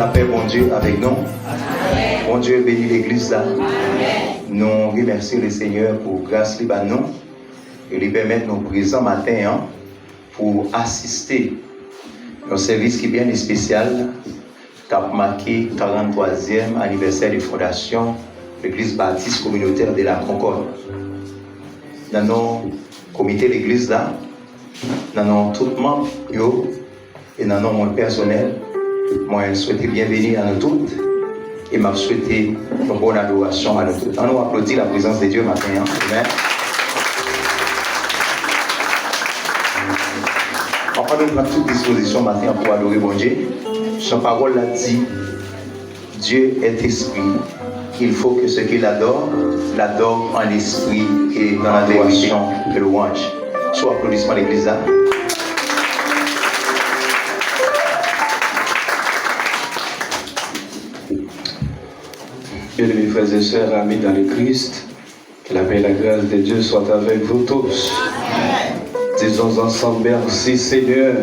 la paix, bon Dieu, avec nous. Bon Dieu, bénis l'église là. Nous remercions le Seigneur pour grâce libre à nous et lui permettre nous présents matin pour assister à un service qui est bien spécial qui a marqué le 43e anniversaire de fondation de l'église baptiste communautaire de la Concorde. Dans nos comités de l'église là, dans nos tout membres et dans nos monde personnel, moi je souhaite bienvenue à nous toutes et je souhaite une bonne adoration à nous toutes. On nous applaudit la présence de Dieu matin. Amen. On va nous prendre toute disposition matin pour adorer mon Dieu. Son parole l'a dit, Dieu est esprit. Il faut que ceux qui l'adorent, l'adorent en esprit et dans l'adoration de louange. Soit applaudissement l'église là. Bien-aimés frères et sœurs, amis dans le Christ, que la paix et la grâce de Dieu soient avec vous tous. Disons ensemble merci Seigneur.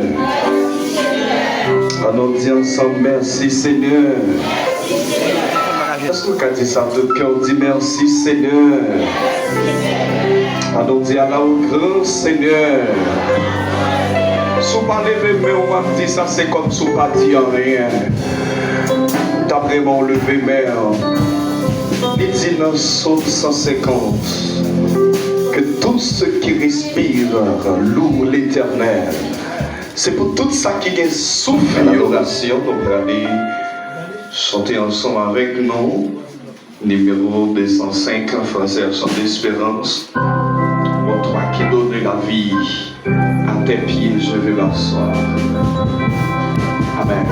Allons dire ensemble merci Seigneur. Est-ce que quand dit ça de cœur, dit merci Seigneur. Allons dire à la grand Seigneur. Si vous parlez de mais on va dire ça, c'est comme si vous ne pas dire rien. T'as vraiment levé mère. Il dit dans Psaume 150 que tous ceux qui respirent louent l'Éternel. C'est pour tout ça qui est souffle l'adoration. Donc allez chanter ensemble avec nous. Numéro 205, frères sans d'espérance. Pour toi qui donne la vie, à tes pieds je vais m'asseoir. Amen.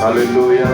Alléluia.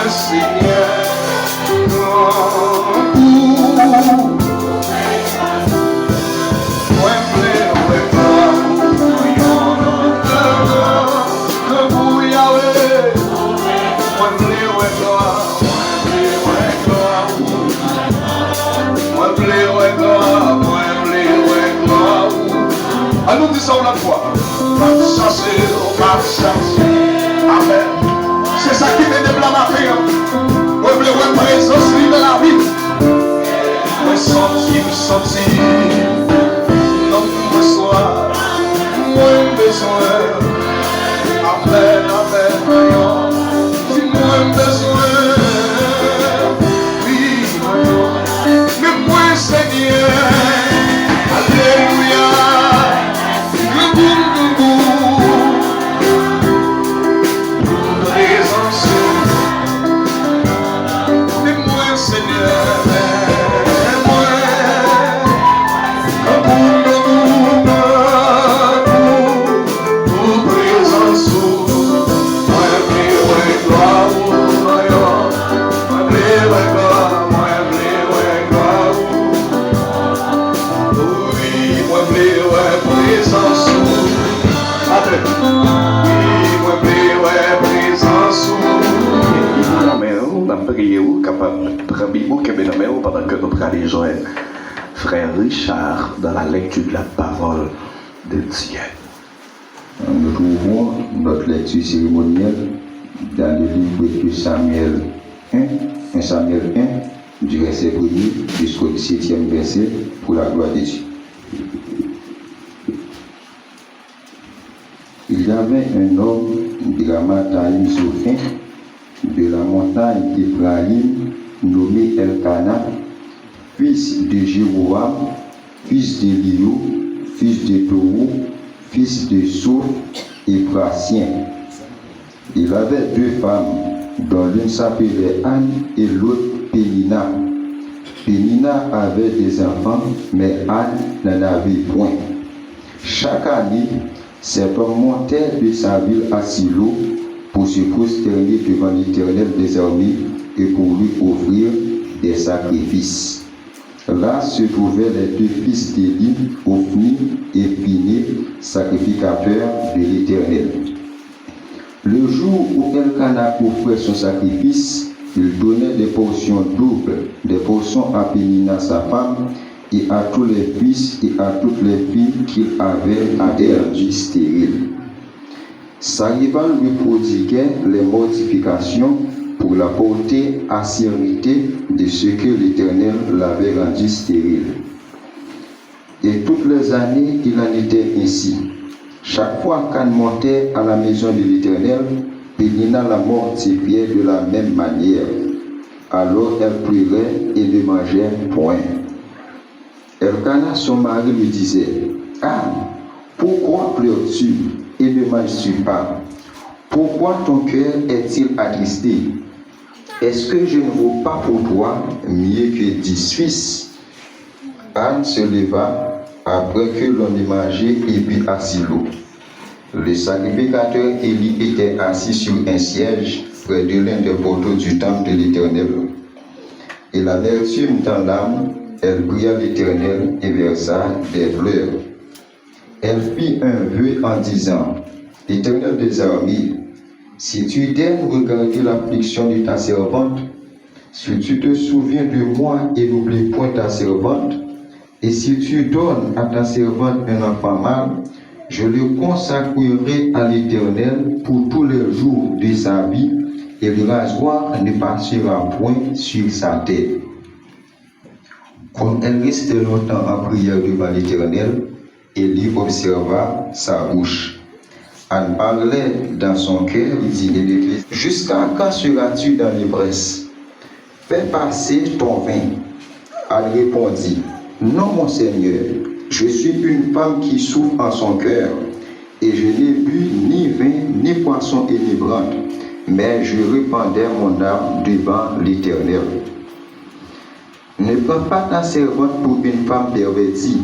Seigneur, À nous disons la foi. M'a cherché. Amen. C'est ça qui me développe ma vie. Moi, je veux présence de la vie. Moi, senti. Non, moi, soir. Moi, besoin. Amen, amen. Dis-moi, besoin. Oui, mais moi, Seigneur. Alléluia. Pendant que nous allons joindre frère Richard dans la lecture de la parole de Dieu. Nous trouvons notre lecture cérémonielle dans le livre de Samuel 1 Samuel 1, du verset 1er jusqu'au 17e verset, pour la gloire de Dieu. Il y avait un homme de la montagne Zophin, de la montagne d'Éphraïm, nommé Elkana, fils de Jéroboam, fils de Lio, fils de Toro, fils de Soph et Brasien. Il avait deux femmes, dont l'une s'appelait Anne et l'autre Pénina. Pénina avait des enfants, mais Anne n'en avait point. Chaque année, cet homme montait de sa ville à Silo pour se prosterner devant l'Éternel des armées et pour lui offrir des sacrifices. Là se trouvaient les deux fils d'Élie, Ophni et Phiné, sacrificateurs de l'Éternel. Le jour où Elkana offrait son sacrifice, il donnait des portions doubles, des portions à Pénina sa femme, et à tous les fils et à toutes les filles qu'il avait à des rendus stériles. Sa rivale lui prodiguait les mortifications pour la porter à sécurité de ce que l'Éternel l'avait rendu stérile. Et toutes les années, il en était ainsi. Chaque fois qu'elle montait à la maison de l'Éternel, Pénina la mortifiait de la même manière. Alors elle pleurait et ne mangeait point. Elkana, son mari, lui disait: Ah, pourquoi pleures-tu et ne manges-tu pas? Pourquoi ton cœur est-il attristé? Est-ce que je ne vaux pas pour toi mieux que 10 fils? Anne se leva après que l'on ait mangé et bu à Silo. Le sacrificateur Élie était assis sur un siège près de l'un des poteaux du temple de l'Éternel. Et l'amertume dans l'âme, elle pria l'Éternel et versa des pleurs. Elle fit un vœu en disant: Éternel des armées, si tu daignes regarder l'affliction de ta servante, si tu te souviens de moi et n'oublies point ta servante, et si tu donnes à ta servante un enfant mâle, je le consacrerai à l'Éternel pour tous les jours de sa vie, et le rasoir ne passera point sur sa tête. Comme elle restait longtemps en prière devant l'Éternel, Élie observa sa bouche. Anne parlait dans son cœur, dit: Jusqu'à quand seras-tu dans l'ivresse? Fais passer ton vin. Elle répondit: Non, mon Seigneur, je suis une femme qui souffre en son cœur, et je n'ai bu ni vin, ni poisson enivrante, mais je répandais mon âme devant l'Éternel. Ne prends pas ta servante pour une femme pervertie,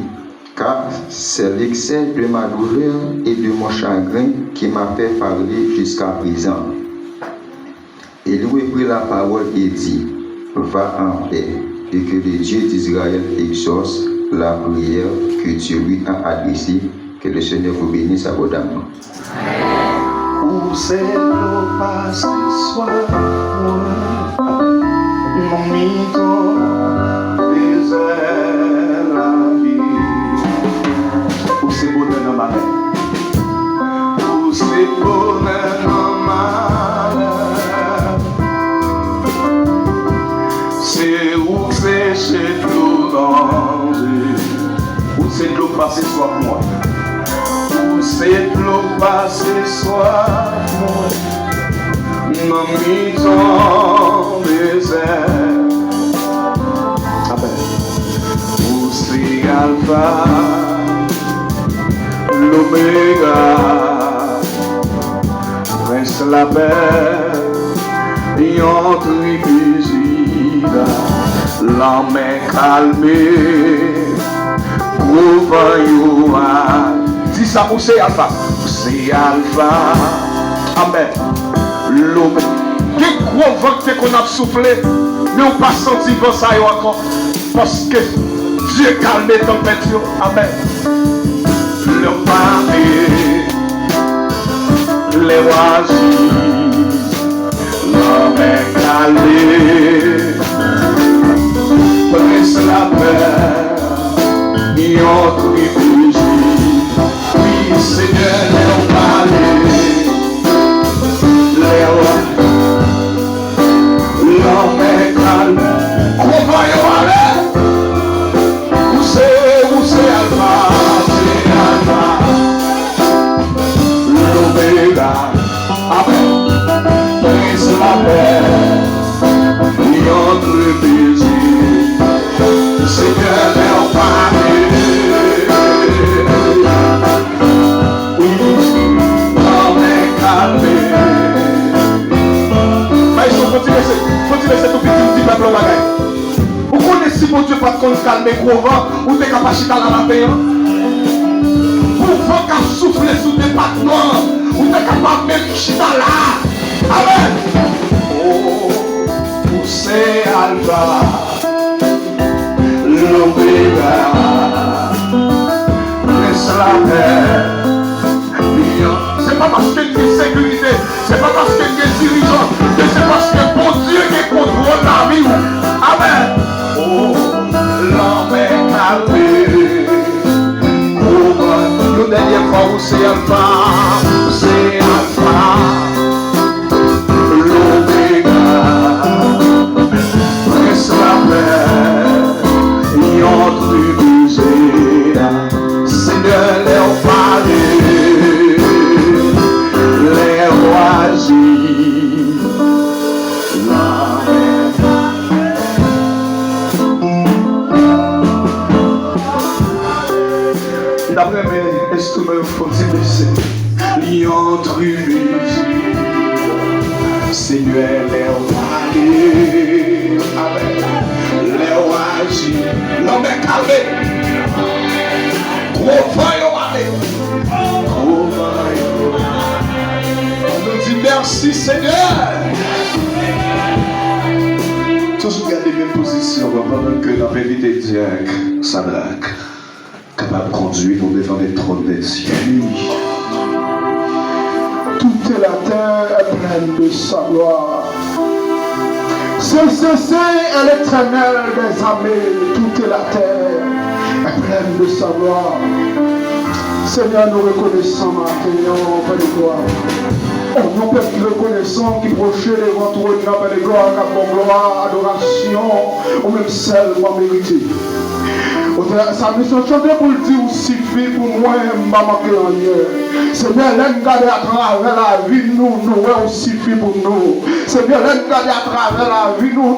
car c'est l'excès de ma douleur et de mon chagrin qui m'a fait parler jusqu'à présent. Il lui prit la parole et dit: Va en paix, et que le Dieu d'Israël exauce la prière que tu lui as adressée. Que le Seigneur vous bénisse abondamment. Où c'est le passé soit mon mito la vie. Où c'est beau dans ma danger. Où c'est de l'eau passée soit moi. Où c'est de l'eau passée soit moi. Dans mi-temps désert. Amen. Où c'est Alpha, l'Oméga. Reste la paix. Yon tribusida, la main calmée, prouve yon. Dis ça pour c'est Alpha. C'est Alpha. Amen. L'homme. Quel gros vent qu'on a soufflé, mais on pas senti vent ça encore. Parce que Dieu calme les tempêtes. Amen. Le pavé, les oiseaux. L'homme calé, presse la paix, yon tribuji. Oui, Seigneur, les palais, les rois, l'homme calé. Comment yon aller? Où c'est Alpha, c'est Alpha, l'Oméga. Amen. La paix, yon tribuside, Seigneur est en paix. Oui, l'homme est calmé. Mais il faut continuer cette petit peuple au bagage. Vous connaissez si mon Dieu pas de calmer gros vent, ou t'es capable de la paix. Pour vent qui souffle sous tes pattes noires, ou t'es capable de mettre chita là. Amen. Oh, c'est Alpha, l'Oméga, laisse la paix. C'est pas parce qu'il y a sécurité, c'est pas parce qu'il y a dirigeant, mais c'est parce que bon Dieu qui contrôle la vie. Amen. Oh, l'homme est calmé. Oh, le dernier fois où c'est Alpha, c'est Alpha. Seigneur, les palais, les oiseaux, la mer. D'après mes instruments, faut-il laisser lion tribuside. Seigneur, les palais, les oiseaux, l'homme est calmé. On nous dit merci Seigneur. Toujours garder les mêmes positions pendant que notre invité Dieu Sadrach capable de conduire nous devant les trônes des cieux. Toute la terre est pleine de sa gloire. C'est l'Éternel des armées. Toute la terre est pleine de sa gloire. Seigneur, nous reconnaissons maintenant, Père de gloire. Nous peuple reconnaissant qui prochait devant toi, Père de gloire, car mon gloire, adoration, ou même seulement mérité. Sa mission chanter pour le dire aussi suffit pour moi, m'a manqué en hier. Seigneur, l'aide garder à travers la vie, nous suffit pour nous. Seigneur, l'aide garder à travers la vie, nous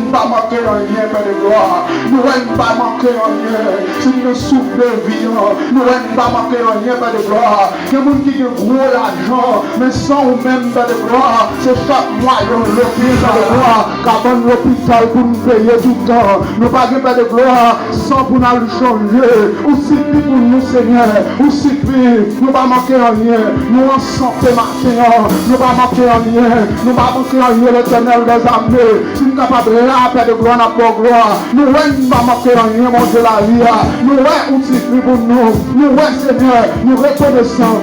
pas manquer en rien, Père de gloire. Nous pas manquer en rien. Si nous souffrons de vie, nous pas manquer en rien, Père de gloire. Que nous qui a gros l'argent, mais sans ou même, Père de gloire, c'est chaque mois, l'hôpital, Père de gloire, car dans l'hôpital pour nous payer tout le temps. Nous pas Père de gloire, sans pour nous changer. Ou suffit pour nous, Seigneur. Ou suffit, nous pas manquer en rien. Nous en santé matin, nous pas manquer en rien. Nous pas manquer en rien, l'Éternel des armées. Si nous sommes capables là, Père de gloire, pour gloire. Nous ne pas manquer en rien, mon Dieu, la vie. Nous ou suffit pour nous. Nous, Seigneur, nous reconnaissons.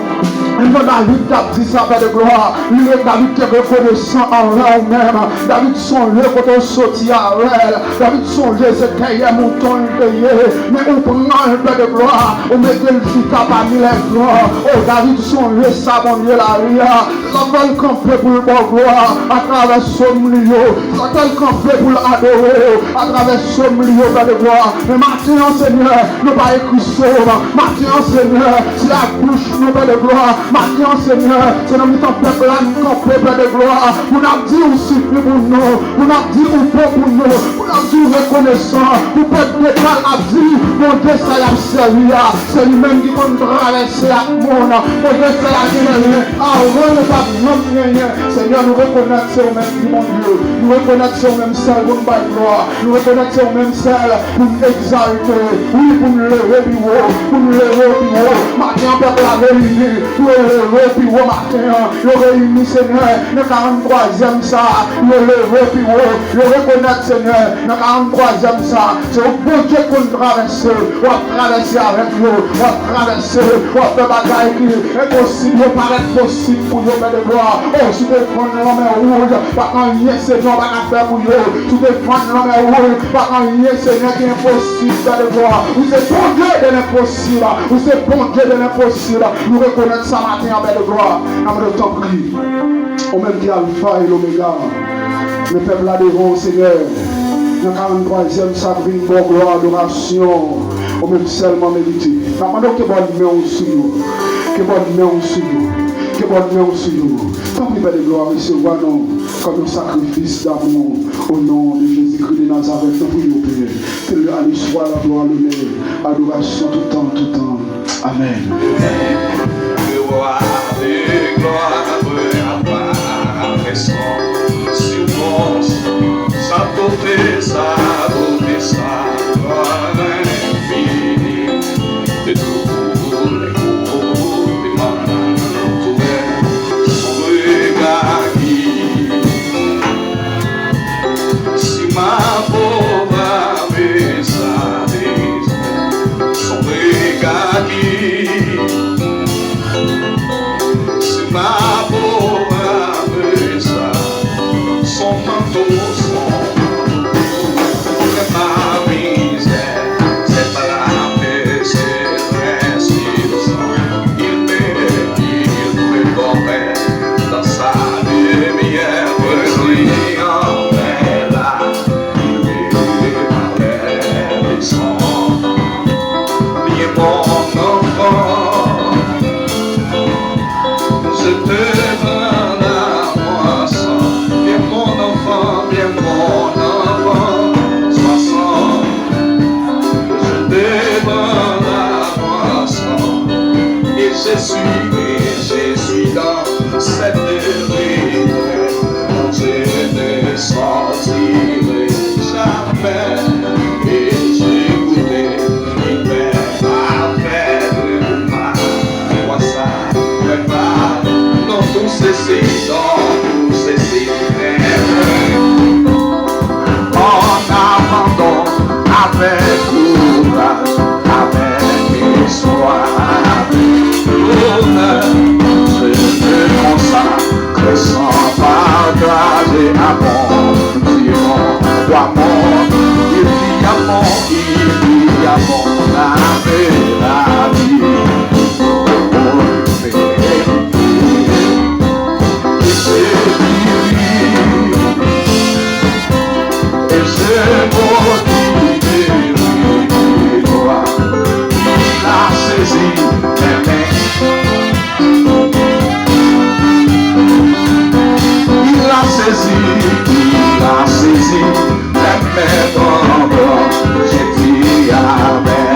Même David qui a dit ça, Père de gloire. David qui est reconnaissant envers lui-même. David songe quand on sortit à elle. David songe c'est qu'il y a mon ton payé. Mais on prend un Père de gloire. On met le fita parmi les gloires. Oh David songe ça, mon Dieu, la vie. Ça va le camper pour le bon gloire. À travers son milieu. Ça va le camper pour l'adorer. À travers son milieu, Père de gloire. Mais maintenant, Seigneur, nous pas écrit sauve. Maintenant, Seigneur, c'est la bouche, nous, Père de gloire. Maintenant, Seigneur, c'est dans notre peuple là, nous camper, Père de gloire. Vous n'avez dit aussi pour nous. Vous n'avez dit ou pas pour nous. Vous n'avez dit reconnaissant. Vous pouvez déclarer à dire, mon Dieu, ça y a servi. C'est lui-même qui va traverser la monde. Mon Dieu, ça y a généré. Avant de pas rien. Seigneur, nous reconnaissons même qui, mon Dieu. Nous reconnaissons même celle pour nous bailler gloire. Nous reconnaissons même celle pour nous exalter. Oui, pour nous lever du haut. Pour nous lever du haut. Maintenant, peuple a réuni. Pour nous lever du haut matin. Nous réunis, Seigneur, le 43e ça. Nous lever du haut. Nous reconnaître, Seigneur, le 43e ça. C'est au bon Dieu pour nous traverser. On va traverser avec nous. On va traverser. On va faire bataille qui est possible. Il paraît possible pour nous, Père de gloire. Oh, si tu défends l'homme rouge, pas quand il y a Seigneur, pas qu'à faire pour nous. Si tu défends l'homme rouge, pas quand il y a Seigneur qui est impossible, Père de gloire. Vous êtes bon Dieu de l'impossible. Vous êtes bon Dieu de l'impossible. Nous reconnaissons ça matin, Père de gloire. Dans le temps pris, au même qui Alpha et l'Oméga. Mes peuples là devant, Seigneur. Dans le 43e sacré, bonne gloire, adoration. Au même seulement méditer. Maintenant que bonne main sur nous. Que bonne main sur nous. Que bonne main sur nous. Tant pis, Père de gloire, recevoir nous comme un sacrifice d'amour. Au nom de Jésus-Christ de Nazareth, nous prions, Père. Que le aller soit la gloire, l'honneur, adoration tout le temps, tout le temps. Amen. Sa beauté, sa gloire infinie, de tous les compliments, son regard qui, si ma pauvre avait sa vie, son regard qui, si ma pauvre avait sa, son manteau, je suis dans cette rue, je ne sortirai jamais. Et j'ai goûté l'hiver parfait de ma moi ça me va dans tous ces en abandon avec courage, avec espoir. Je me consacre sans partager à mon Dieu, toi mon, il y a mon âme la vie. Et je motive toi, la saisie. Il a saisi, les mains dans le j'ai dit Amen.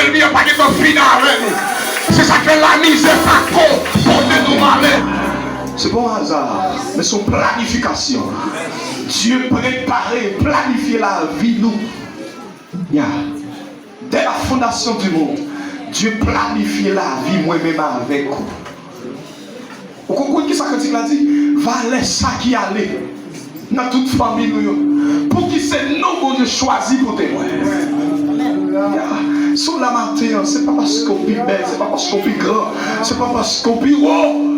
l'ennemi n'a pas de fin avec nous. C'est ça que la misère pas con pour nous malheur. C'est bon hasard, mais son planification. Dieu préparait, planifier la vie nous. Yeah. Dès la fondation du monde, Dieu planifie la vie moi-même avec vous. Vous comprenez qui ça que il a dit? Va laisser ça qui allait dans toute famille nous. Pour qui c'est nous qu'on a choisi pour témoin. Sur la matin, c'est pas parce qu'on est belle, c'est pas parce qu'on est grand, c'est pas parce qu'on est haut.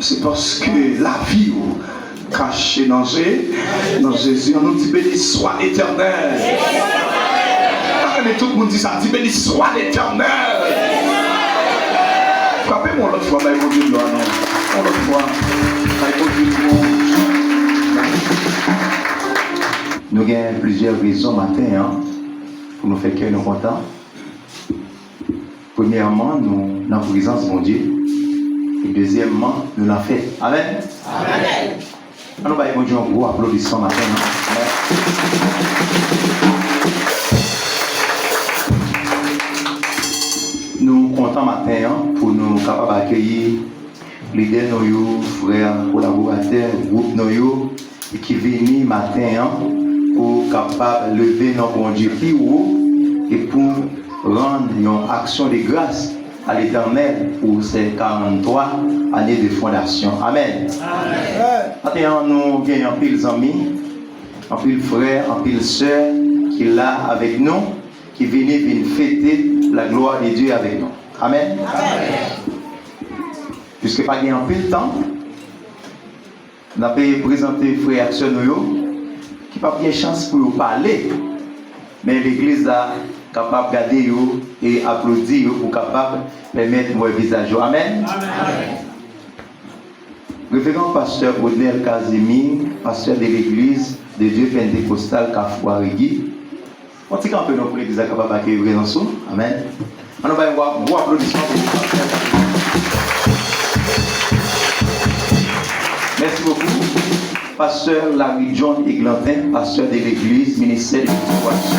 C'est parce que la vie cachée dans Jésus, on nous dit béni soit l'éternel. Tout le monde dit ça, dit béni soit l'éternel. Frappez-moi l'autre fois, mon Dieu, non. L'autre fois, nous avons plusieurs raisons matin pour nous faire que nous contents. Premièrement, nous sommes en présence de mon Dieu. Et deuxièmement, nous l'avons fait. Amen. Amen. Nous allons dire un gros applaudissement matin. Nous sommes contents matin pour nous capables d'accueillir les leaders, frères, collaborateurs, groupes qui viennent matin pour capable lever nos bon Dieu plus haut et pour rendre une action de grâce à l'Éternel pour ces 43 années de fondation. Amen. Maintenant, nous gagnons un pile d'amis, un pile frères, un pile sœurs qui est là avec nous, qui viennent fêter la gloire de Dieu avec nous. Amen. Puisque pas gagné un pile temps, nous avons présenté frères et sœurs qui n'ont pas bien chance pour nous parler, mais l'église a capable de garder et applaudir pour capable permettre mon visage. Amen. Révérend pasteur Odnel Casimir, pasteur de l'église de Dieu pentecostal Kafouarigui. On dit qu'on peut nous pour l'église capable d'accueillir présence. Amen. On va avoir un gros applaudissement pour vous. Merci beaucoup. Pasteur Larry John Eglantin, pasteur de l'église, ministère de l'éducation.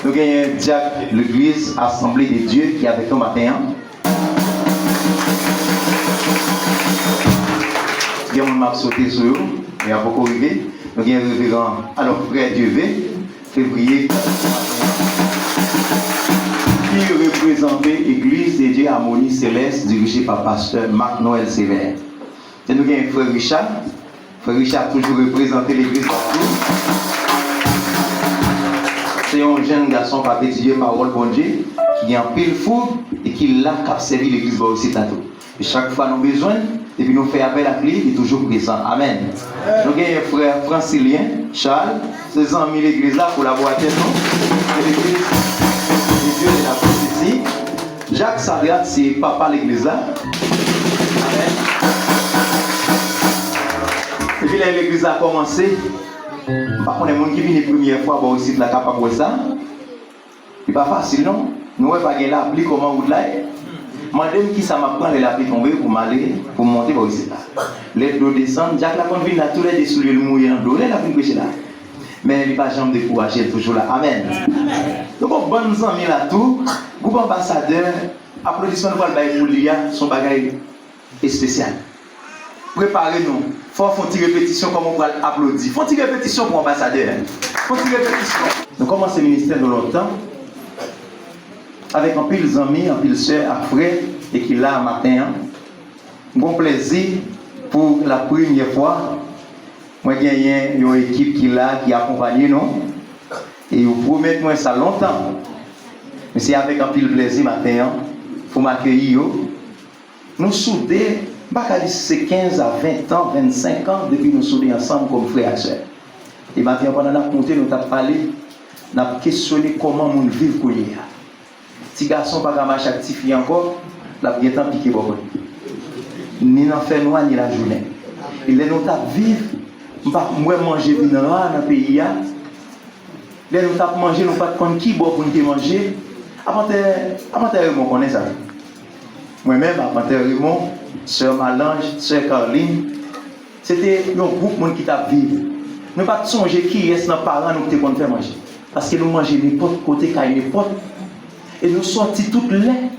Nous avons Jacques l'église, Assemblée de Dieu, qui est avec nous matin. Il y a un map sauté sur eux, il y a beaucoup arrivé. Nous avons un révérend, alors frère Dieuvé, février, qui représentait l'église de Dieu Harmonie Céleste, dirigée par pasteur Marc Noël Sévère. Et nous avons frère Richard. Frère Richard a toujours représenté l'église partout. C'est un jeune garçon qui a étudié parole bon Dieu, qui a un pile fou et qui l'a servi l'église aussi tantôt. Et chaque fois nous avons besoin, et puis nous faisons appel à lui, il est toujours présent. Amen. Nous avons un frère francilien, Charles, ses amis de l'église là, collaborateurs nous, l'église de Dieu de la prophétie. Jacques Sagrat, c'est papa de l'église là. Amen. Et puis là, l'église a commencé. Par contre, les gens qui viennent la première fois, bon, ici, la capable de ça. C'est pas facile, non? Nous n'avons pas l'appli comment vous l'avez. Madame qui ça m'apprend l'appli tomber pour m'aller, pour monter, bon, ici là. Les dos descendent, Jacques la convient là, tous les dessous, le mouillé en dos, la fin de là. Mais il n'est pas jamais découragé, elle est toujours là. Amen. Donc, bonnes amis là, tout, groupe ambassadeur, applaudissements pour le Boulia, son bagage est spécial. Préparez-nous. Il faut faire une répétition comme on va applaudir. Il faut une répétition pour l'ambassadeur. Il faut une répétition. Nous commençons le ministère de longtemps avec un pile d'amis, un pile soeur, un frère, et qui là matin. Bon plaisir pour la première fois. Moi, j'ai une équipe qui là, qui accompagne nous. Et vous promettez moi ça longtemps. Mais c'est avec un pile plaisir matin pour m'accueillir. Nous soudés. C'est 15 à 20 ans, 25 ans depuis que nous sommes ensemble comme frères et sœurs. Et maintenant, pendant que nous avons compté, nous avons parlé, nous avons questionné comment nous vivons. Si les garçons ne sont pas marcher actifs encore, nous avons bien piqué beaucoup. Ni dans fait noir, ni la journée. Et les nous avons vivre, nous ne pouvons pas manger dans le pays. Les nous avons mangé, nous ne pouvons pas prendre qui boit pour nous manger. Avant de nous connaître ça. Moi-même, avant de Raymond, Sœur Malange, Sœur Caroline, c'était un groupe qui t'a vécu. Nous ne pouvons pas songer qui est nos parents nous qui faire manger. Parce que nous mangeons n'importe côté, car n'importe. Et nous sortis toutes les.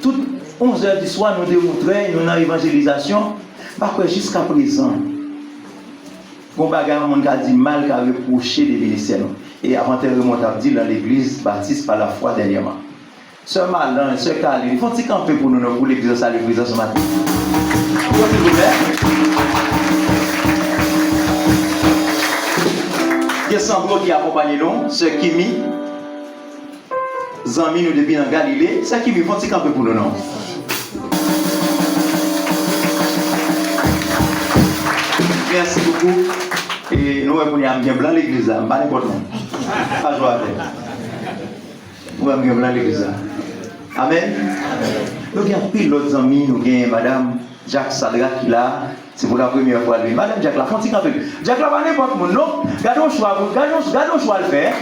Toutes 11h du soir, nous démontrons, nous dans l'évangélisation. Parce que jusqu'à présent, on bagarre, on a dit mal qu'à reprocher des ministères. Et avant de remonter à dire dans l'église baptiste par la foi dernièrement. Ce malin, ce calé, il faut qu'il camper pour nous, pour l'église de salut ce matin. S'il vous plaît. Il y a Sandro qui accompagne nous, ce Kimi. Zami nous depuis dans Galilée, ce Kimi, il faut qu'il camper pour nous, non? Merci beaucoup. Et nous, on a bien blanc l'église, là, pas n'importe où. Pas jouer avec. Nous avons bien blanc l'église. Amen. Nous avons pile d'autres amis, nous avons Madame Jacques Sadra qui est là. C'est pour la première fois lui. Madame Jacques, la fonti campé. Jacques, là, pas n'importe où, non. Gardons le choix, gardons le choix à le faire.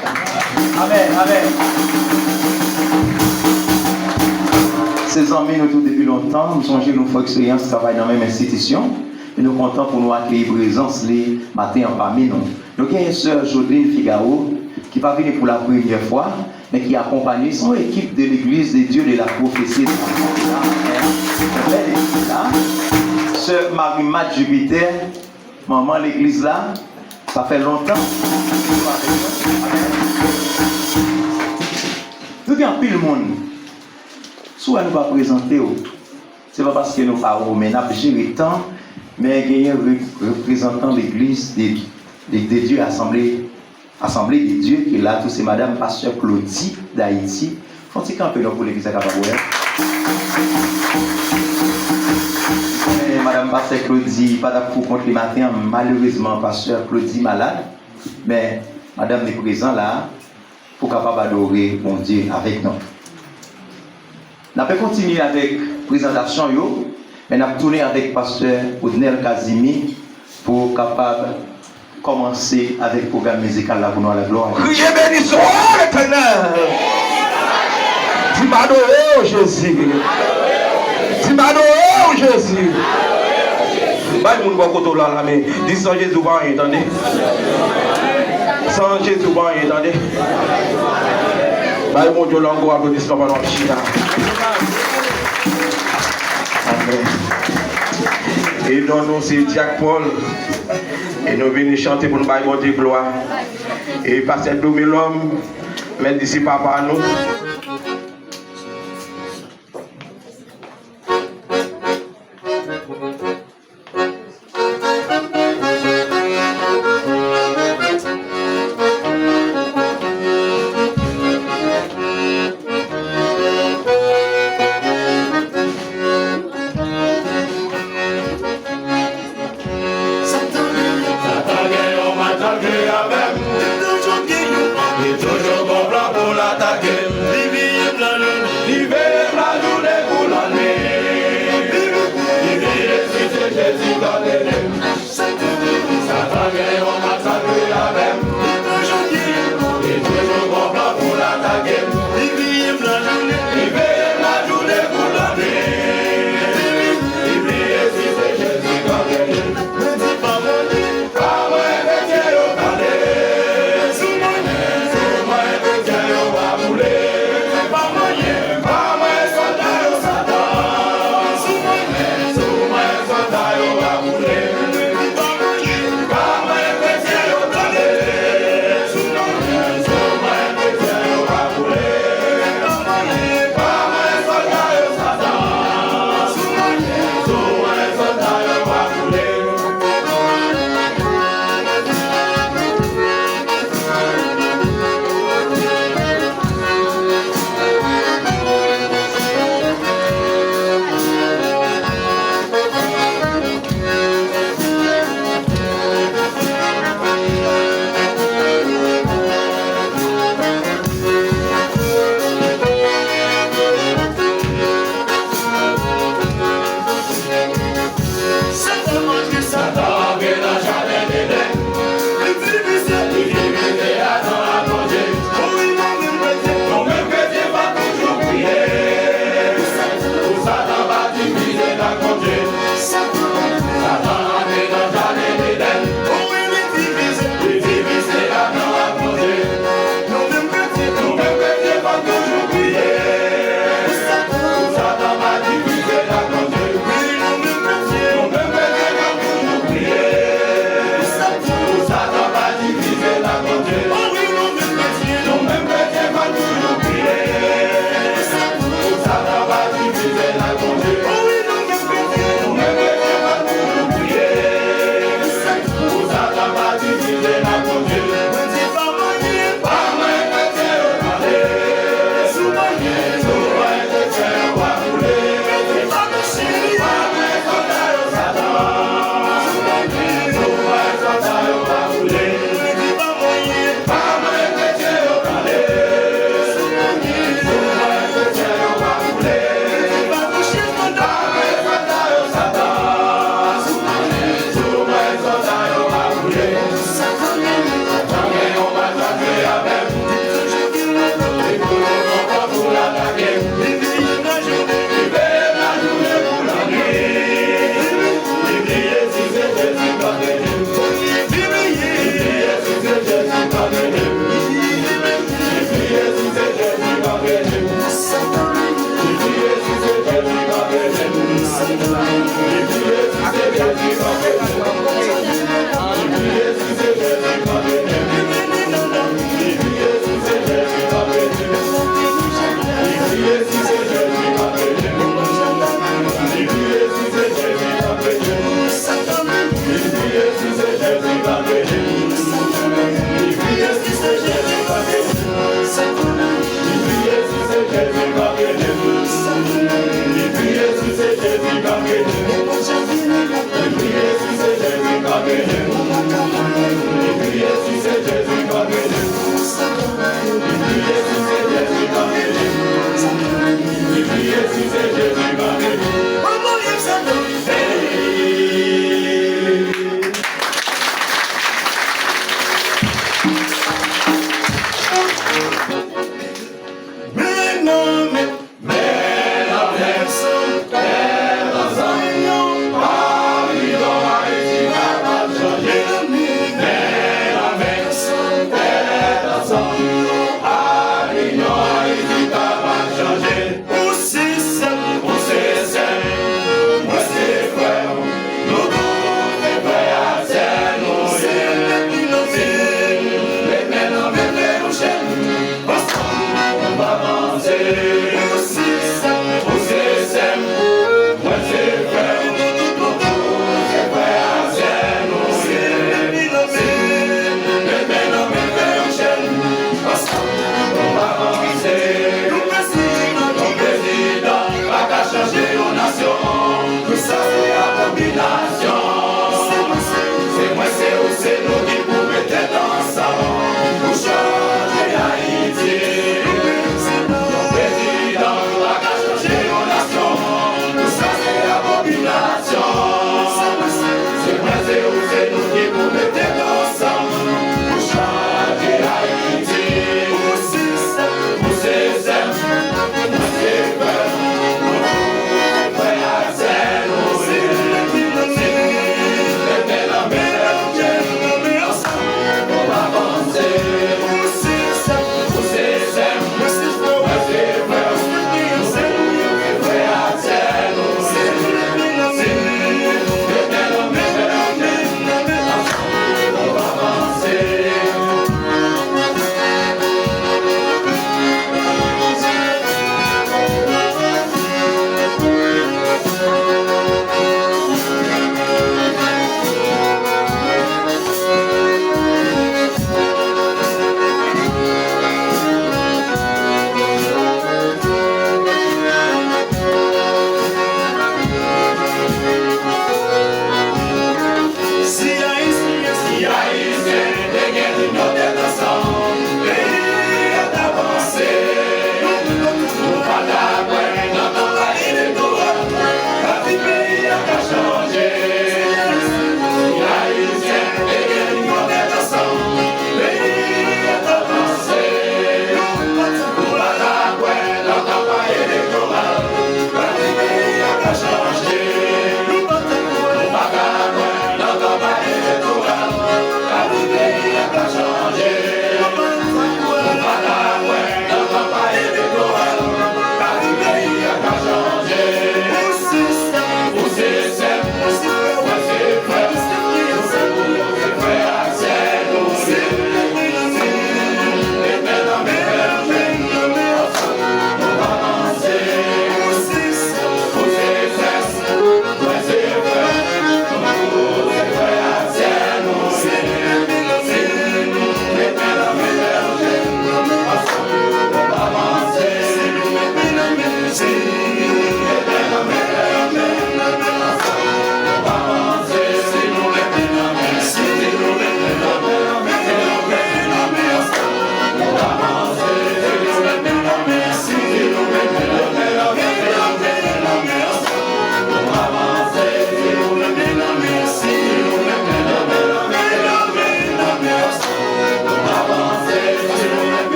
Amen, amen. Ces amis, nous tous depuis longtemps, nous sommes nous faisons expérience, travaillons dans la même institution. Et nous sommes contents pour nous accueillir présence les matins parmi nous. Nous avons une sœur Jodine Figaro qui va venir pour la première fois, mais qui accompagne son équipe de l'église des dieux de la prophétie. Sœur Marie-Mat Jupiter, maman l'église là, ça fait longtemps. Nous avons pile le monde. Soit nous ne pas présenter, ce n'est pas parce que nous parlons, mais nous avons géré tant. Mais il y a un représentant de l'église des dieux, assemblée des dieux, qui est là, tous ces madame pasteur Claudie d'Haïti. Faut-il camper pour l'église à Cababoué? Madame pasteur Claudie, pas pour contre les matins, malheureusement, pasteur Claudie malade. Mais madame est présente là, pour capable adorer mon Dieu avec nous. On peut continuer avec la présentation. Mais nous avons tourné avec pasteur Oudnel Kazimi pour capable commencer avec le programme musical là pour nous à la gloire. Criez bénissons l'Éternel. Dis-moi oh Jésus. Dis-moi oh Jésus. Bah il va côté là mais dis sans Jésus va entendre. Sans Jésus va entendre. Bah mon Dieu l'encore applaudissement pendant le china. Et nous, c'est Jacques Paul. Et nous venons chanter pour nous bailler mon Dieu gloire. Et pasteur Domilhomme, mais d'ici papa nous. Toujours bon plan pour l'attaquer.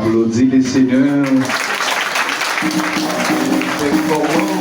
Applaudis les seigneurs. Performance.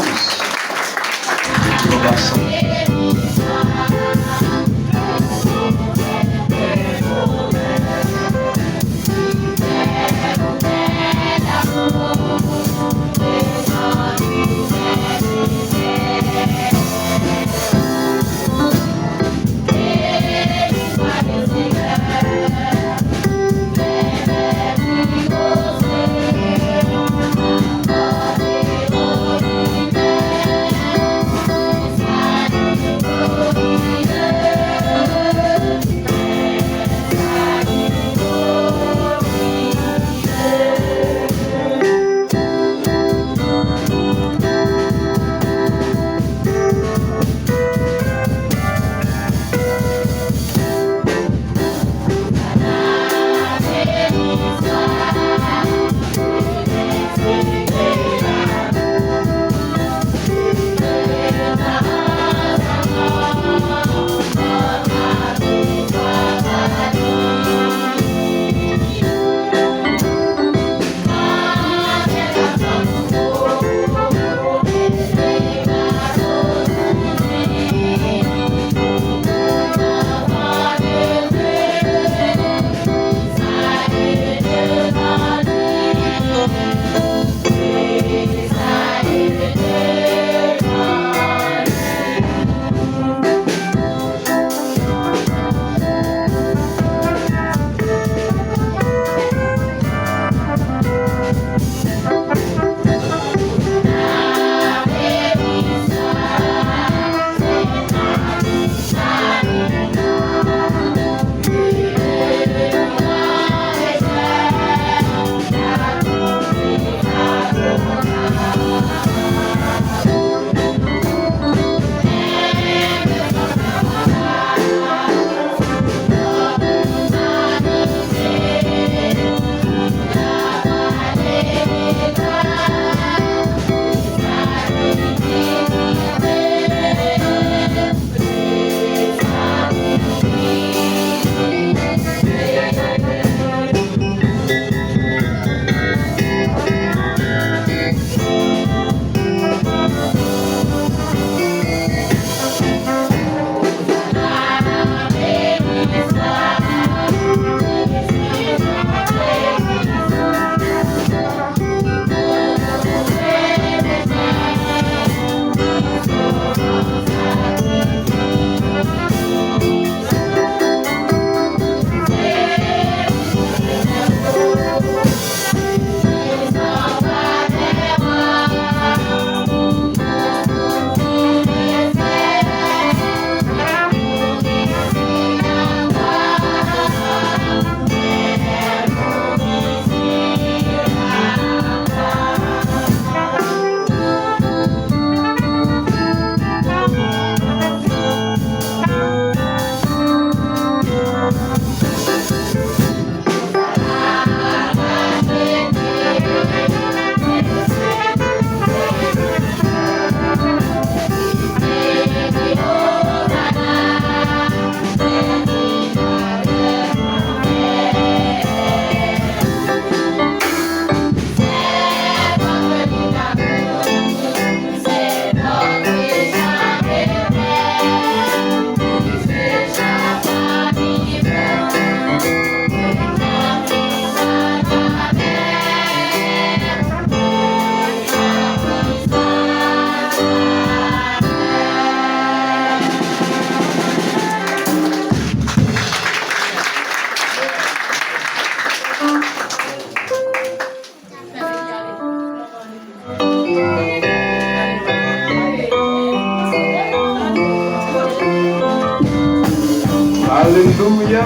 Alléluia.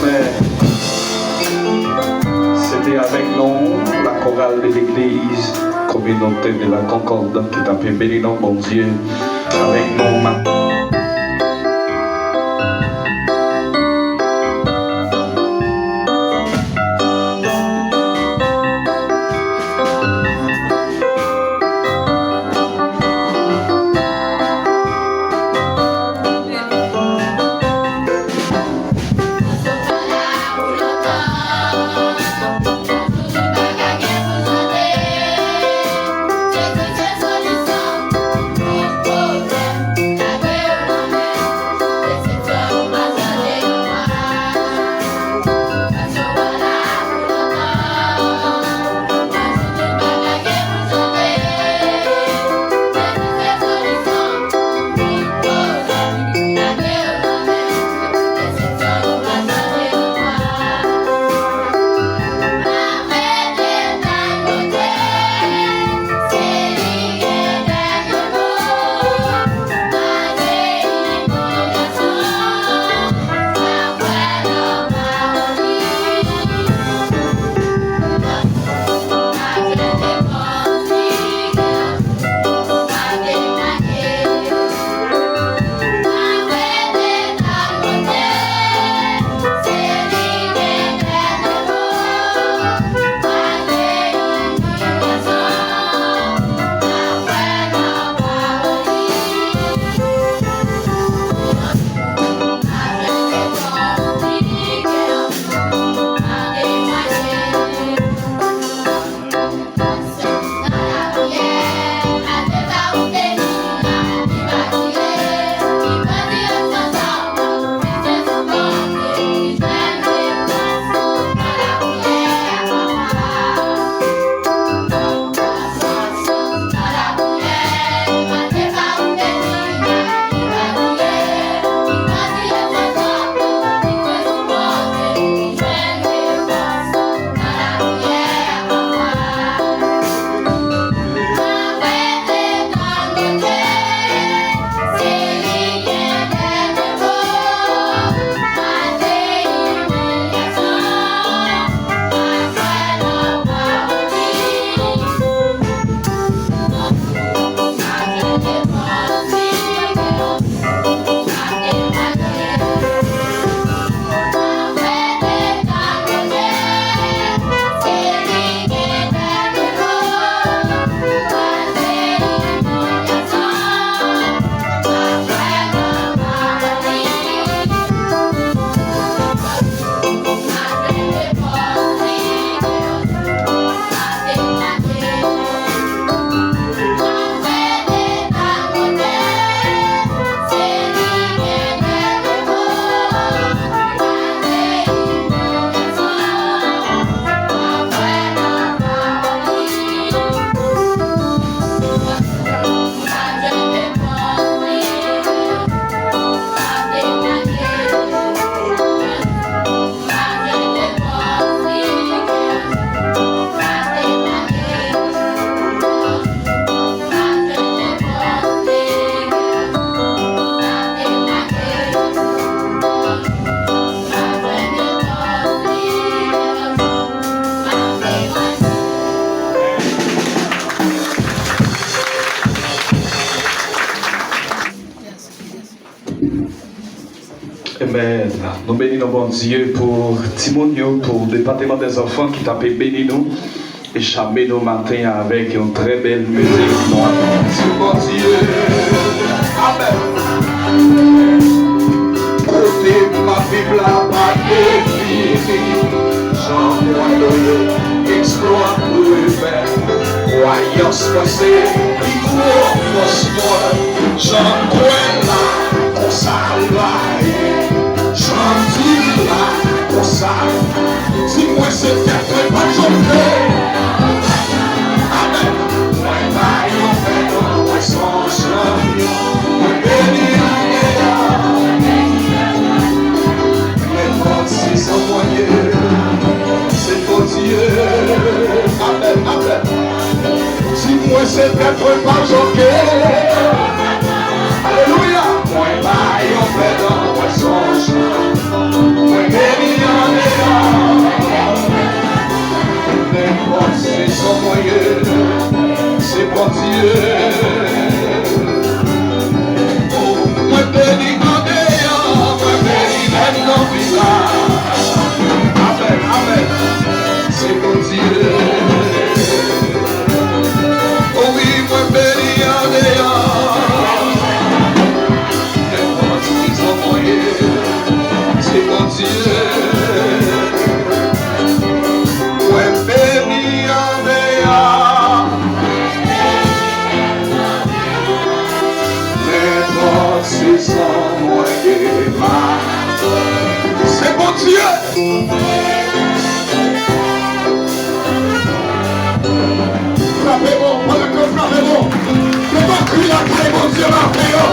Amen. C'était avec nous la chorale de l'église communauté de la Concorde qui t'a fait bénir dans mon Dieu. Avec nous maintenant. Amen. Nous bénissons bon Dieu pour Timonio, pour le département des enfants qui t'a béni nous. Et chamé nos matins avec une très belle musique. Nous bon Dieu. Amen. Côté ma Bible à ma défini. Jean Moineau, exploit pour faire. Croyance passée, qui court force moi. Jean Moineau, on s'arrive. Jean dis là, on s'arrive. Si moi c'est peut-être pas journée. C'est pour Dieu. Amen, amen. Si moi c'est peut-être pas choqué. Alléluia. Moi baille en fait dans moi songe. Moi béni en n'importe si son moyen. C'est pour Dieu. Oh, moi béni en moi béni même en village. Amen, amen. C'est pour Dieu. Oh oui, moi béni en n'importe qui sont moyens. C'est pour Dieu. Moi béni en n'importe qui sont moyens. C'est pour Dieu. Frappez-moi, pendant que frappez-moi. Ne pas crier après mon Dieu, frappez-moi.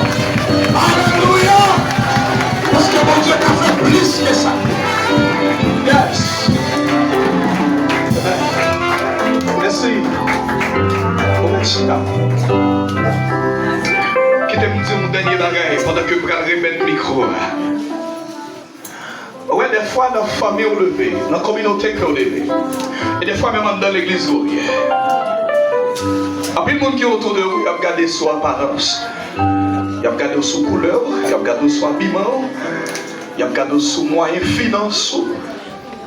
Alléluia. Parce que mon Dieu t'a fait plus que ça. Yes. Merci. Merci. Quittez-moi dire mon dernier bagage pendant que vous regardez le micro. Ouais, des fois dans la famille on levé, dans la communauté on levé. Et des fois même dans l'église on levé. Après le monde qui est autour de vous, il a regardé son apparence. Il a regardé son couleur, il a regardé son habillement, il a regardé son moyen financier.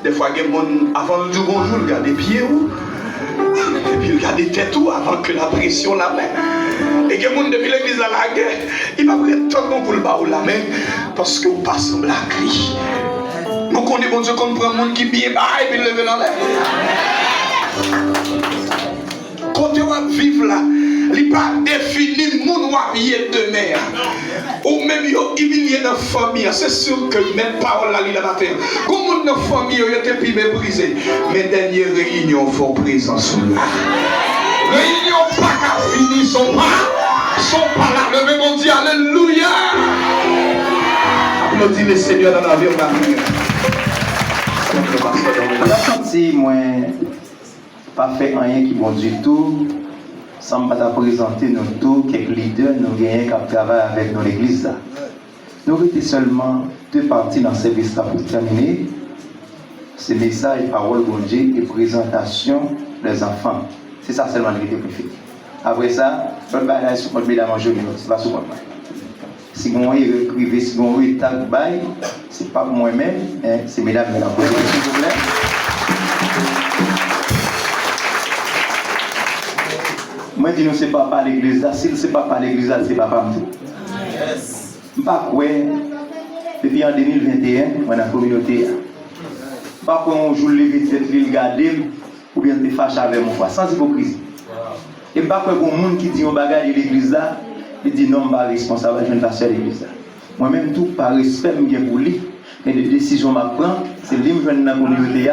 Des fois, il y a des gens avant le jour bonjour, il regarde les pieds, et puis il regarde les têtes avant que la pression la main. Et il y a des gens depuis l'église à la guerre, il va prendre pour le bas ou la main, parce que vous pas semblez à lui. Nous connaissons bon Dieu qu'on prend un monde qui bien bas et puis lever la main. Quand tu vas vivre là, il n'est pas défini mon noyer de mer. Ou même il y a une famille, c'est sûr que même parole là, il a matin. Comme une famille, il était plus méprisé. Mais dernière réunion, il faut présence là. Réunion pas qu'à finir, sont pas là. Le même on dit Alléluia. Applaudis le Seigneur dans la vie. On a senti, moi, pas fait rien qui bon du tout, sans pas présenter nous tous, quelques leaders, nous gagnons qui travaillent avec nous l'église. Nous étions seulement deux parties dans ce service pour terminer. C'est message, parole, bon Dieu et présentation des enfants. C'est ça seulement qui était préféré. Après ça, je ne vais pas aller sur le mesdames en joli, c'est pas sur moi. Si vous voyez privé, si vous voyez tag by, ce n'est pas moi-même, c'est mesdames, s'il vous plaît. Moi, je dis, ce n'est pas par l'église là. Si ce n'est pas par l'église là, c'est pas par moi. Je ne sais pas quoi. Depuis en 2021, dans la communauté, je ne sais pas quand on joue les vite, le garder, ou bien te fâcher avec moi, sans hypocrisie. Et je ne sais pas quand il y a un monde qui dit un bagage de l'église là, il dit non, je ne suis pas responsable, je ne suis pas pasteur de l'église là. Moi-même, tout par respect, je suis pour lui. Et les décisions que je prends, c'est lui que je viens dans la communauté.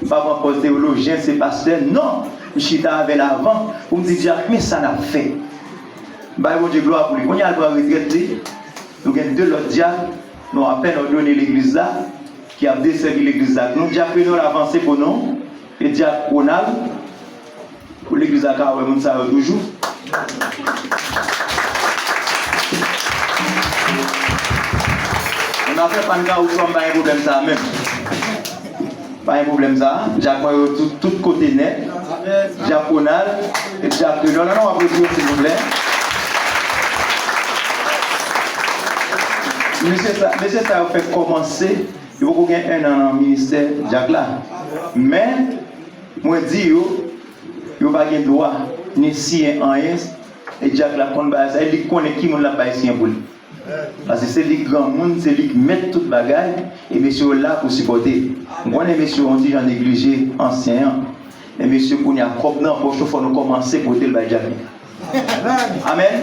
Pas pour théologien, c'est pasteur. Non, je suis avec l'avant pour me dire, mais ça n'a fait. Je dis gloire pour lui. Quand il y a le retraité, nous avons deux autres diacres, nous avons à peine donné l'église là, qui a desservi l'église là. Nous avons fait l'avancée pour nous, et diacre Ronald, pour l'église là, nous savons toujours. On a fait pas de cas où on a un problème ça même. Pas un problème ça. J'ai tout côté net. Japonal et Jacques. Non, après s'il vous plaît. Monsieur, ça a fait commencer. Il faut qu'il y ait un an dans le ministère Jack là. Mais, moi, je dis, il n'y a pas de droit, ni si un rien. Et Jack là, il connaît qui l'a pas ici pour lui. Parce que c'est les grands monde, c'est lui qui met toute bagaille et monsieur là pour supporter. Moi, les messieurs ont dit j'en négligé ancien. Les messieurs qu'on y a propre dans poche, il faut nous commencer pour le Jack. Amen.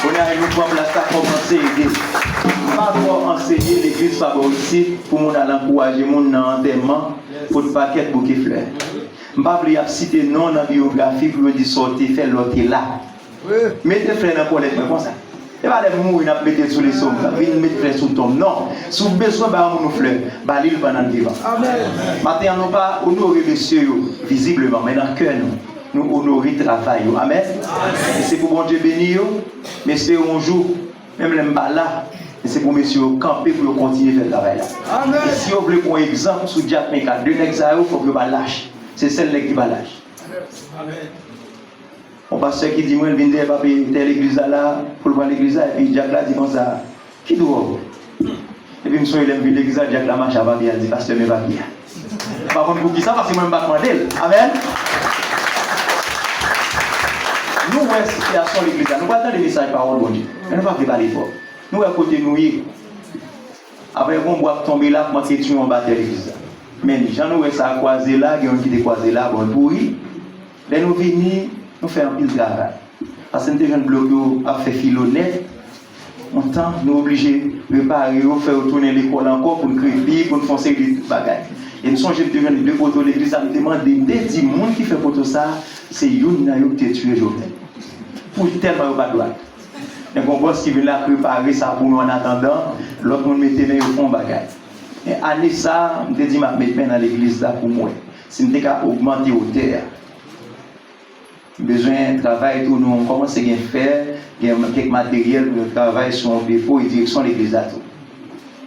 On a une fois place à commencer à aider. Pas pour enseigner l'église favorite pour mon aller encourager mon enterrement pour le paquet bouquet fleurs. Je ne vais pas citer non dans la biographie pour me dire sortir faire l'autre là. Mettez fleurs dans la colère comme ça. Et pas les mourir n'a mettre sous les sommes, venir mettre fleurs sous tombe. Non, si vous avez besoin de nous fleurs, l'île pendant le vivant. Maintenant nous pas honorer les cieux visiblement, mais dans le cœur nous honorer le travail. Amen. Et c'est pour bon Dieu bénir, mais c'est un jour, même les mbala là, c'est pour messieurs camper pour continuer à faire le travail là. Et si vous voulez prendre un exemple sur Jack Meka, deux nègres, il faut que vous lâchez. C'est celle-là qui va lâcher. Mon pasteur qui dit, moi, il vient de l'église là, pour le voir l'église là, et puis Jack là dit comme ça, qui doit? Et puis, monsieur, il aime l'église là, Jack là, marche à bien, il dit, pasteur, mais pas bien. Par contre, pour qui ça, parce que moi, je ne vais pas demander. Amen. Nous, voyons la situation de l'église là, nous ne pas des messages paroles, bon Dieu, mais nous ne pas parler fort. Nous, à côté de nous, après, on va tomber là, pour que tu en bats l'église là. Mais j'en ai ça croisé là, il y a un qui est croisé là, bon, pourri. Là, nous venons, nous faisons un pile de travail. Parce que nous avons bloqué à faire filonnette. En temps, nous sommes obligés de préparer, de faire retourner l'école encore pour nous créer, pour nous foncer des bagages. Et nous sommes obligés de venir de photos de l'église, nous demandons des petits gens qui font photo ça, c'est Youn qui a tué Jovenel. Pour tellement pas de droit. Et on boss qui vient là préparer ça pour nous en attendant, l'autre monde mettait dans le fond bagage. Et année ça, je me dis, je vais mettre dans l'église là pour moi. Si je veux augmenter au terre, besoin de travail, tout nous commence à faire, il y a quelques matériels pour travailler sur un dépôt et direction de l'église là.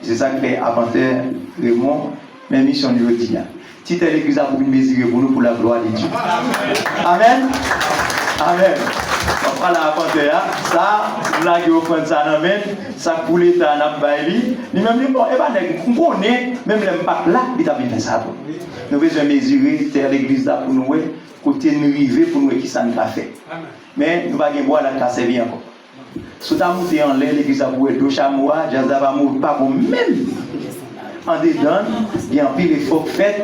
C'est ça que fait Aventeur Raymond, même mission de l'Odina. Si tu es l'église là pour une mesure pour nous, pour la gloire de Dieu. Amen. Amen. On va la Aventeur, ça, là, qui offre ça dans même, ça pour l'État, n'a pas élu. Lui-même, bon, et bien, on connaît, même l'impact là, il a bien fait ça. Nous devons mesurer l'église là pour nous, côté nous arriver pour nous qui ça nous a fait. Mais nous ne pouvons pas boire la casse bien encore. Si tu as monté en l'air, l'église a pour être chamois, Jazza va mourir pas bon même. En dedans, il y a un pile effort fait.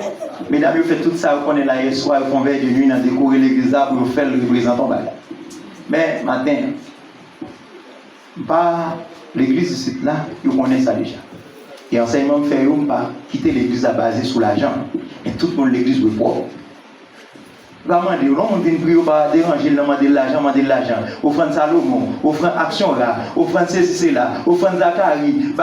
Mesdames, vous faites tout ça, vous connaissez là hier soir, vous convaincez de nuit, dans décorer l'église là pour faire le représentant. Mais matin, pas l'église ici là, vous connaissez ça déjà. Et enseignement fait pas quitter l'église à baser sur l'argent. Et tout le monde l'église veut pas. Vraiment, on vient prier, on va déranger, on va demander de l'argent. Offrande Salomon, offrande Action là, offrande CCC là, offrande Zachary,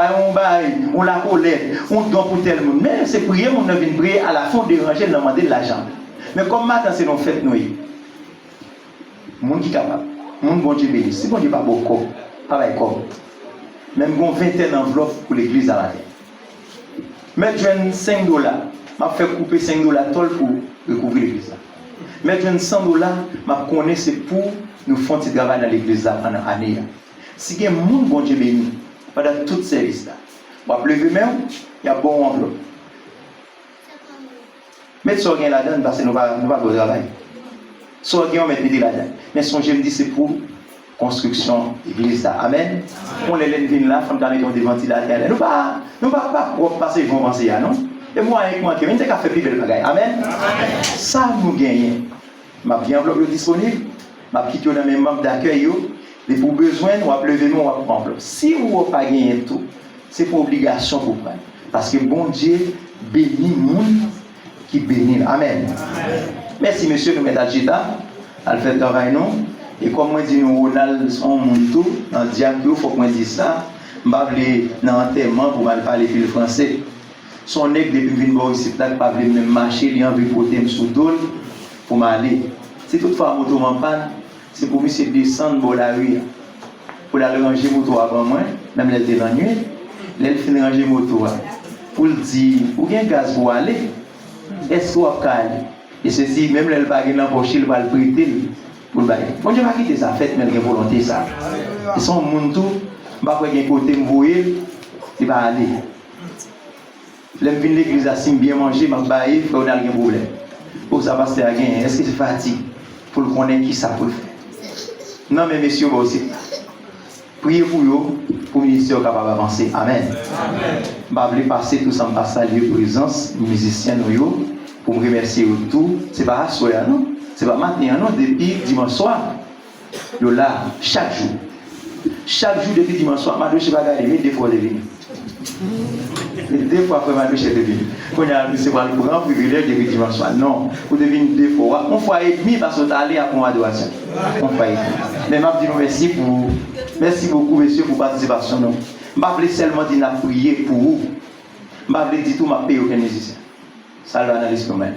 on la collecte, on donne pour tel monde. Mais c'est prier, on vient prier à la fin déranger, on demander de l'argent. Mais comme maintenant c'est nos fêtes, nous, le monde qui est capable, le monde bon Dieu béni. Si bon Dieu pas beaucoup, pareil comme. Même qu'on 20 enveloppes pour l'église à la tête. Mais je donne $5, m'a fait couper $5 pour recouvrir l'église. Mais je donne $100, m'a connais c'est pour nous faire un petit travail dans l'église pendant l'année. Si il y a un monde bon Dieu béni, pendant tout ce service là, on va lever même, il y a bon enveloppe. Mettez ça là-dedans parce que nous ne va pas au travail. Soit on met là-dedans. Mais son je me dis c'est pour construction l'église là. Amen. On les laisse là, on mettre des ventilateurs. Nous pas passer vont penser à non. Et moi avec moi qui viens faire plus belle bagaille. Amen. Ça nous gagne. M'a bien enveloppe disponible. M'a quitté dans mes membres d'accueil et pour besoin on va lever nous on va prendre enveloppe. Si vous pas gagner tout, c'est pour obligation pour prendre. Parce que bon Dieu bénit monde qui bénit. Amen. Merci monsieur nous mettre à Gita, à faire travail non. Et comme moi dis nous Ronald on monte tout dans diacre, faut que moi dise ça. M'pa vle dans enterrement pour mal parler le français. Son nèg depuis venir voir ici là pas vle même marcher, il envie porter sous dol pour m'aller. Si toutefois moto m'en panne, c'est pour monsieur descendre pour la rue. Pour aller ranger moto avant moi, même les était la nuit, elle fin ranger moto pour dire ou bien gaz pour aller. Est-ce qu'on va aller? Et ceci, même le bagage dans poche, il va le prêter pour le bagage. Bon, je vais quitter ça, faites, mais il y a volonté ça. Ils sont mon tout, je ne vais pas côté me voyer, il va aller. L'aime venir l'église à sim bien manger, m'a baillé, on a rien problème. Pour ça pasteur a gagné, est-ce que c'est fatigue pour le connaître qui ça pour le faire? Non mais messieurs aussi. Priez pour vous, pour le ministère capable d'avancer. Amen. Je vais passer tout ça, je saluer la présence des musiciens pour me remercier tout. Ce n'est pas à soir, non? Ce n'est pas maintenant, non? Depuis dimanche soir, je suis là chaque jour. Chaque jour depuis dimanche soir, je ne sais pas garder, deux fois de venir. Deux fois après ma douche est devenue. Quand c'est pas le grand privilège depuis dimanche soir. Non, vous devenez deux fois. On fois et demi parce que vous allez à mon adoration. On fois et demi. Mais je dis merci beaucoup, messieurs, pour la participation. Je ne vais pas seulement dire prier pour vous. Je ne vais pas dire tout, je ne paye aucun musicien. Ça, le analyse quand même.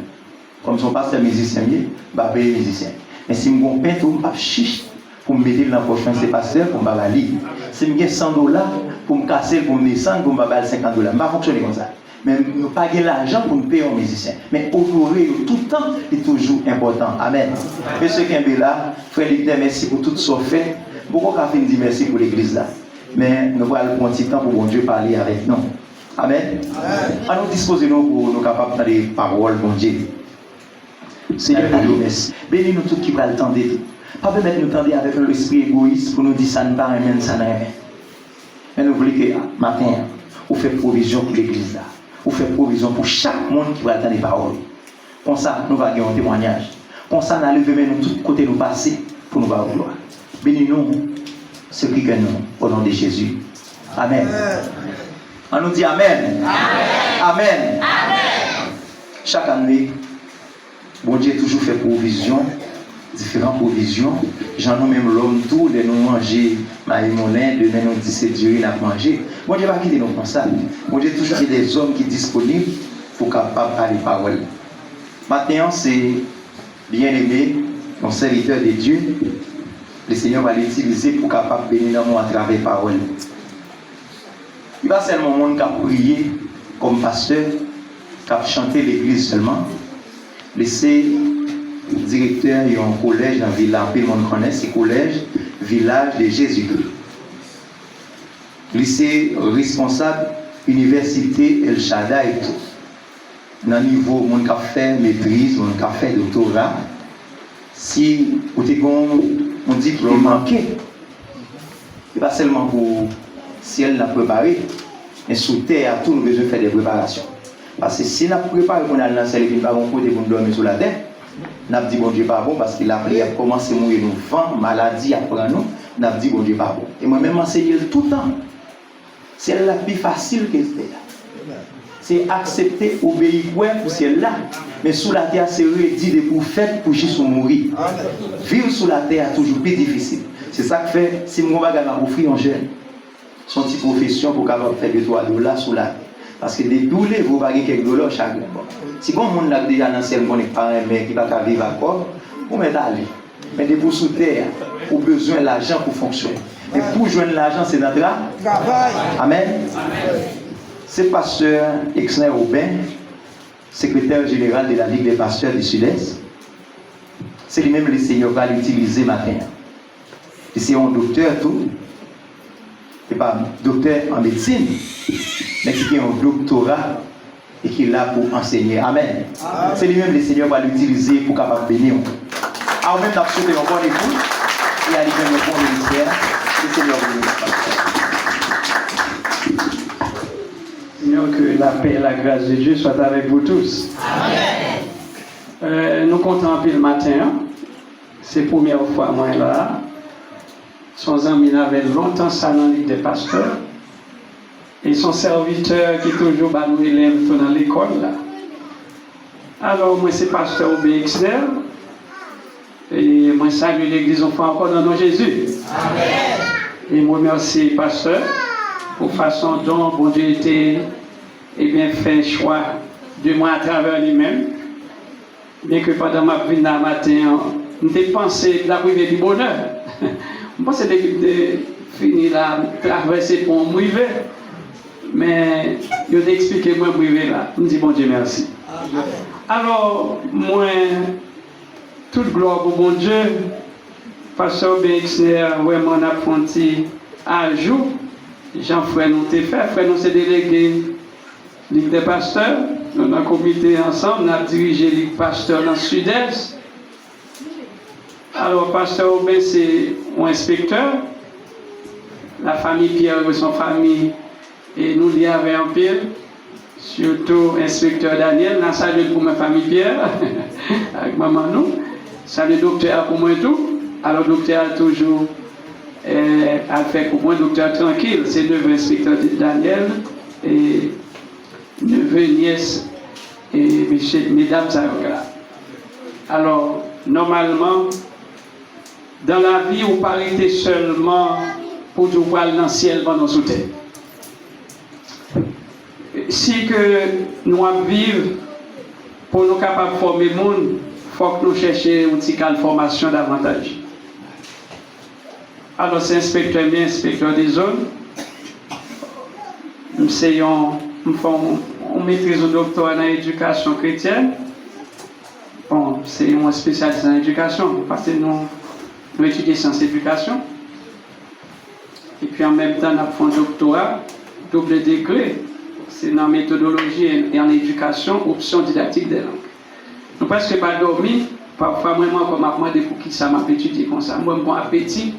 Comme son pasteur musicien, je vais payer musicien. Mais si je me paye tout, je vais chiche pour me mettre dans le prochain c'est pasteur pour me lire. Si je $100 pour me casser, pour me descendre, pour me $50, je ne vais pas fonctionner comme ça. Mais je ne pas l'argent pour me payer un musicien. Mais honorer tout le temps est toujours important. Amen. Monsieur Kimbela, frère Victor, merci pour tout ce que fait. Beaucoup de gens disent merci pour l'église là. Mais nous allons prendre un petit temps pour bon Dieu parler avec nous. Amen. À nous disposer pour nous capables de faire des paroles, bon Dieu. Seigneur, nous merci. Bénis-nous tous qui va le tendre. Pas permettre nous tendre avec un esprit égoïste pour nous dire ça ne pas rien, ça n'a rien. Mais nous voulons que matin, vous faites provision pour l'église là. Vous faites provision pour chaque monde qui va entendre les paroles. Comme ça, nous allons gagner un témoignage. Comme ça, nous allons lever nous tous côtés nous passer pour nous voir gloire. Bénis-nous, ce qui gagne nous, au nom de Jésus. Amen. On nous dit Amen. Amen. Amen. Chaque année, bon Dieu toujours fait provision. Différentes provisions. J'en ai même l'homme tout, de nous manger, maïmolin, de nous dire c'est Dieu, il a mangé. Bon Dieu va quitter nous comme ça. Bon Dieu toujours il y a des hommes qui sont disponibles pour capables parler parole. Maintenant, c'est bien aimé, mon serviteur de Dieu, le Seigneur va l'utiliser pour capable bénir nous à travers parole. Il va seulement monde qui a prié comme pasteur, qui a chanté l'église seulement, laisser directeur il y a un collège dans le village, tout le monde connaît ce collège, village de Jésus-Christ. Lycée responsable, université El Shaddai et tout. Dans le niveau, mon qui a fait maîtrise, mon qui a fait doctorat, si vous avez un diplôme manqué, ce n'est pas seulement pour si elle l'a préparé, mais sous terre, tout nous besoin de faire des préparations. Parce que si nous avons préparé pour aller dans le ciel et puis nous avons côté pour nous dormir sur la terre, nous avons dit bon Dieu pas bon parce qu'il a commencé à mourir nous vent, maladie après nous, nous avons dit bon Dieu pas bon. Et moi-même enseigné tout le temps. C'est la plus facile que c'est accepter, obéir pour celle-là. Mais sous la terre, c'est dit de pour faire pour juste mourir. Vivre sous la terre est toujours plus difficile. C'est ça que fait, si je vais offrir un jeune, son petite profession pour faire $2 sous la terre. Parce que des douleurs, vous avez quelques dollars chaque jour. Si vous avez déjà dans le ciel, vous n'avez pas un mec qui va vivre à corps, vous mettez à aller. Mais des sous terre, vous avez besoin de l'argent pour fonctionner. Et pour joindre l'argent, c'est notre travail. Amen. C'est pasteur Exner Aubin, secrétaire général de la Ligue des pasteurs du Sud-Est. C'est lui-même le Seigneur va l'utiliser matin. Et c'est un docteur tout. Et pas docteur en médecine, mais qui a un doctorat et qui est là pour enseigner. Amen. C'est lui-même le Seigneur va l'utiliser pour capable bénir. Alors même d'absolument un bon écoute et à lui-même un bon ministère, le Seigneur vous Seigneur, que la paix et la grâce de Dieu soient avec vous tous. Amen. Nous comptons le matin. C'est la première fois moi là. Son ami avait longtemps ça dans la Ligue des pasteurs. Et son serviteur qui est toujours nous élève dans l'école là. Alors moi c'est pasteur OBXR. Et moi salue l'église on fait encore dans nos Jésus. Amen. Et moi merci pasteur pour façon dont bon Dieu était et bien fait choix de moi à travers lui-même. Bien que pendant ma vie dans le matin, je pensé d'arriver du bonheur. Je pensais de finir là, traverser pour me river. Mais je vais expliquer moi me là. Je me dis bon Dieu merci. Amen. Alors, moi, toute gloire pour bon Dieu, pasteur BXR, vraiment apprenti à jour. Jean-Frère nous t'ai fait, frère nous s'est délégué Ligue des pasteurs, nous avons un comité ensemble, nous avons dirigé Ligue pasteur dans le sud-est. Alors, pasteur Aubin, c'est un inspecteur. La famille Pierre et son famille, et nous y avons un pile, surtout inspecteur Daniel, nous saluons pour ma famille Pierre, avec maman nous. Salut docteur pour moi et tout. Alors, docteur a toujours a fait pour moi, docteur tranquille, c'est neveu inspecteur Daniel et neveu nièce et mesdames et là. Alors, normalement, dans la vie, on pas arrêter seulement pour tout voir dans le ciel pendant sous terre. Si que nous vivons pour nous capables de former le monde, il faut que nous cherchions une petite formation davantage. Alors, c'est inspecteur bien, inspecteur des zones. Nous on maîtrise au doctorat dans l'éducation chrétienne. Bon, c'est un spécialiste dans l'éducation, parce que nous étudions sciences éducation. Et puis en même temps, nous avons un doctorat, double degré. C'est dans la méthodologie et en éducation, option didactique des langues. Nous presque pas dormi, parfois vraiment comme moi des pour qui ça m'a étudié comme ça. Moi, mon appétit,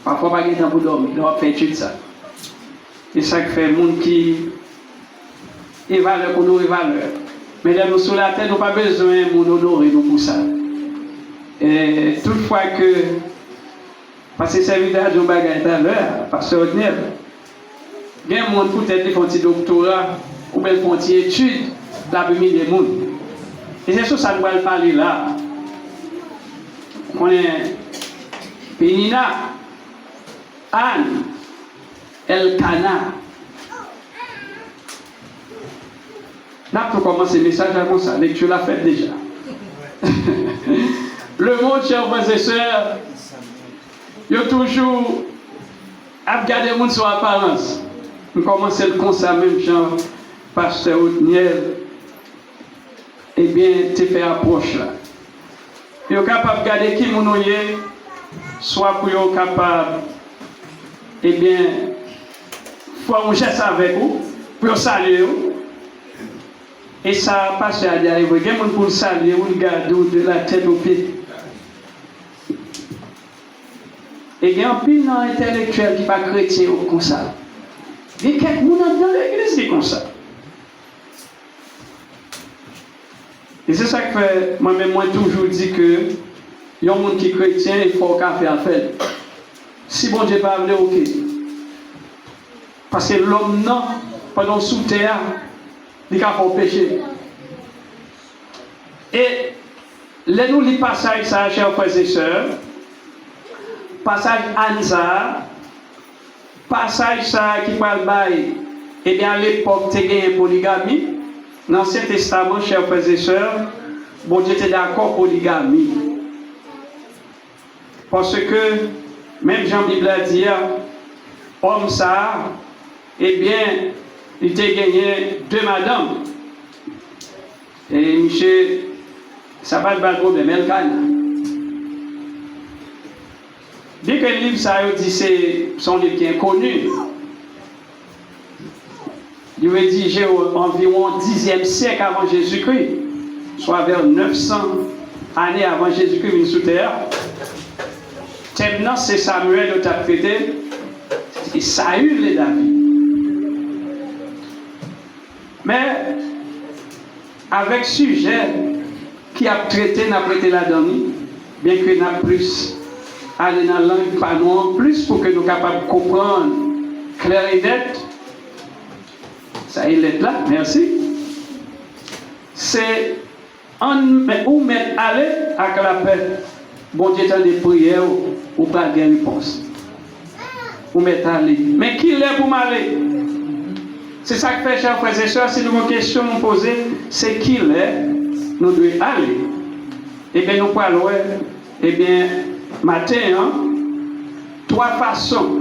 parfois pas de temps pour dormir, donc on fait étudier ça. Et ça fait le monde qui est valeur pour nous, est valeur. Mais là, nous sur la terre, nous n'avons pas besoin de nous honorer pour ça. Et toutefois que, parce que c'est évident, je vais tout à l'heure, parce que il y a des gens qui font des doctorats ou bien font des études parmi les gens. Et c'est sur ça que nous allons parler là. On est Pénina, Anne, Elkana. Là, pour commencer le message comme ça, lecture l'a faite déjà. Le monde, chers frères et sœurs, il y a toujours à regarder le monde sur l'apparence. On commence comme ça, même genre, pasteur Otniel, eh bien, tu fais approche là. Il est capable de regarder qui mon est, soit pour être capable, eh bien, faire un geste avec vous, pour saluer vous. Et ça passe à dire, il y a des gens pour saluer, vous regardez de la tête aux pieds. Et il y a un pile intellectuel qui n'est pas chrétien comme ça. Il y a quelques gens dans l'église qui est comme ça. Et c'est ça que moi-même, moi, toujours dit que il y a un monde qui est chrétien, il faut qu'à faire. Si bon Dieu pas ok. Parce que l'homme, non, pendant sous terre, il a fait péché. Et les nous les passages, ça, chers frères et sœurs, passage Anza, passage ça qui parle bail, et bien à l'époque, tu as une polygamie. Dans l'Ancien Testament, chers frères et sœurs, bon Dieu était d'accord polygamie. Parce que, même Jean-Bible a dit, homme ça, eh bien, il t'a gagné 2 madames. Et monsieur, ça va pas de problème, Elkana. Dès que le livre, ça dit, c'est son livre qui est connu. Il est rédigé environ 10e siècle avant Jésus-Christ, soit vers 900 années avant Jésus-Christ venu sous terre. Maintenant, c'est Samuel qui a traité, et Saül et David. Mais, avec sujet qui a traité, n'a prêté la donne, bien que n'a plus aller dans la langue pas nous en plus pour que nous soyons capables de comprendre clair et net. Ça il est là, merci. C'est où mettre aller avec la paix. Bon Dieu dans des prières ou pas de réponse. Où mettre aller. Mais qui l'est pour m'aller? C'est ça que fait, chers frères et sœurs, si nous avons une question à nous poser, c'est qui l'est, nous devons aller. Eh bien, nous parlons, eh bien, matin, 3 façons.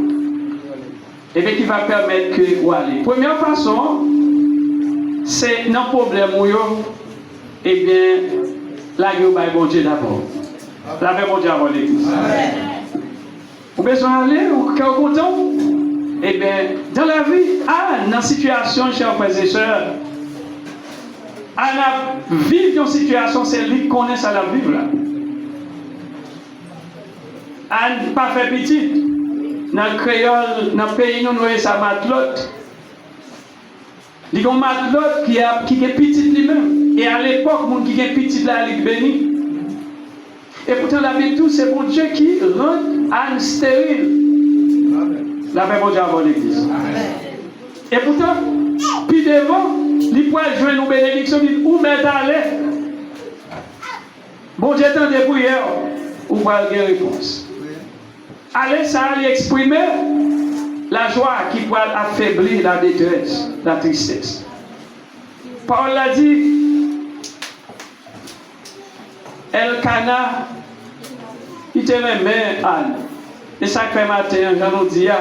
Eh bien, qui va permettre que vous allez. Première façon, c'est non problème où eh bien, là, vous allez bon Dieu d'abord. Là, bon Dieu avant l'église. Vous besoin d'aller, vous êtes content? Eh bien, dans la vie, dans la situation, chers frères et sœurs, vivre une situation, c'est lui qui connaît ça la vivre là. À ne pas faire petit. Dans le créole, dans le pays, nous avons sa matelote. Il y a un matelote qui est petit lui-même. Et à l'époque, le monde qui est petit là, il est béni. Et pourtant, la Bible tout, c'est bon Dieu qui rend Anne stérile. La paix bon Dieu avant l'église. Et pourtant, puis devant, il peut jouer nos bénédictions, où mettre à l'air. Bon Dieu t'en débrouille, ou pas de réponse. Allez, ça allait exprimer la joie qui peut affaiblir la détresse, la tristesse. Paul l'a dit, Elkana, il te remet Anne. Et ça fait matin, j'en ai dit, le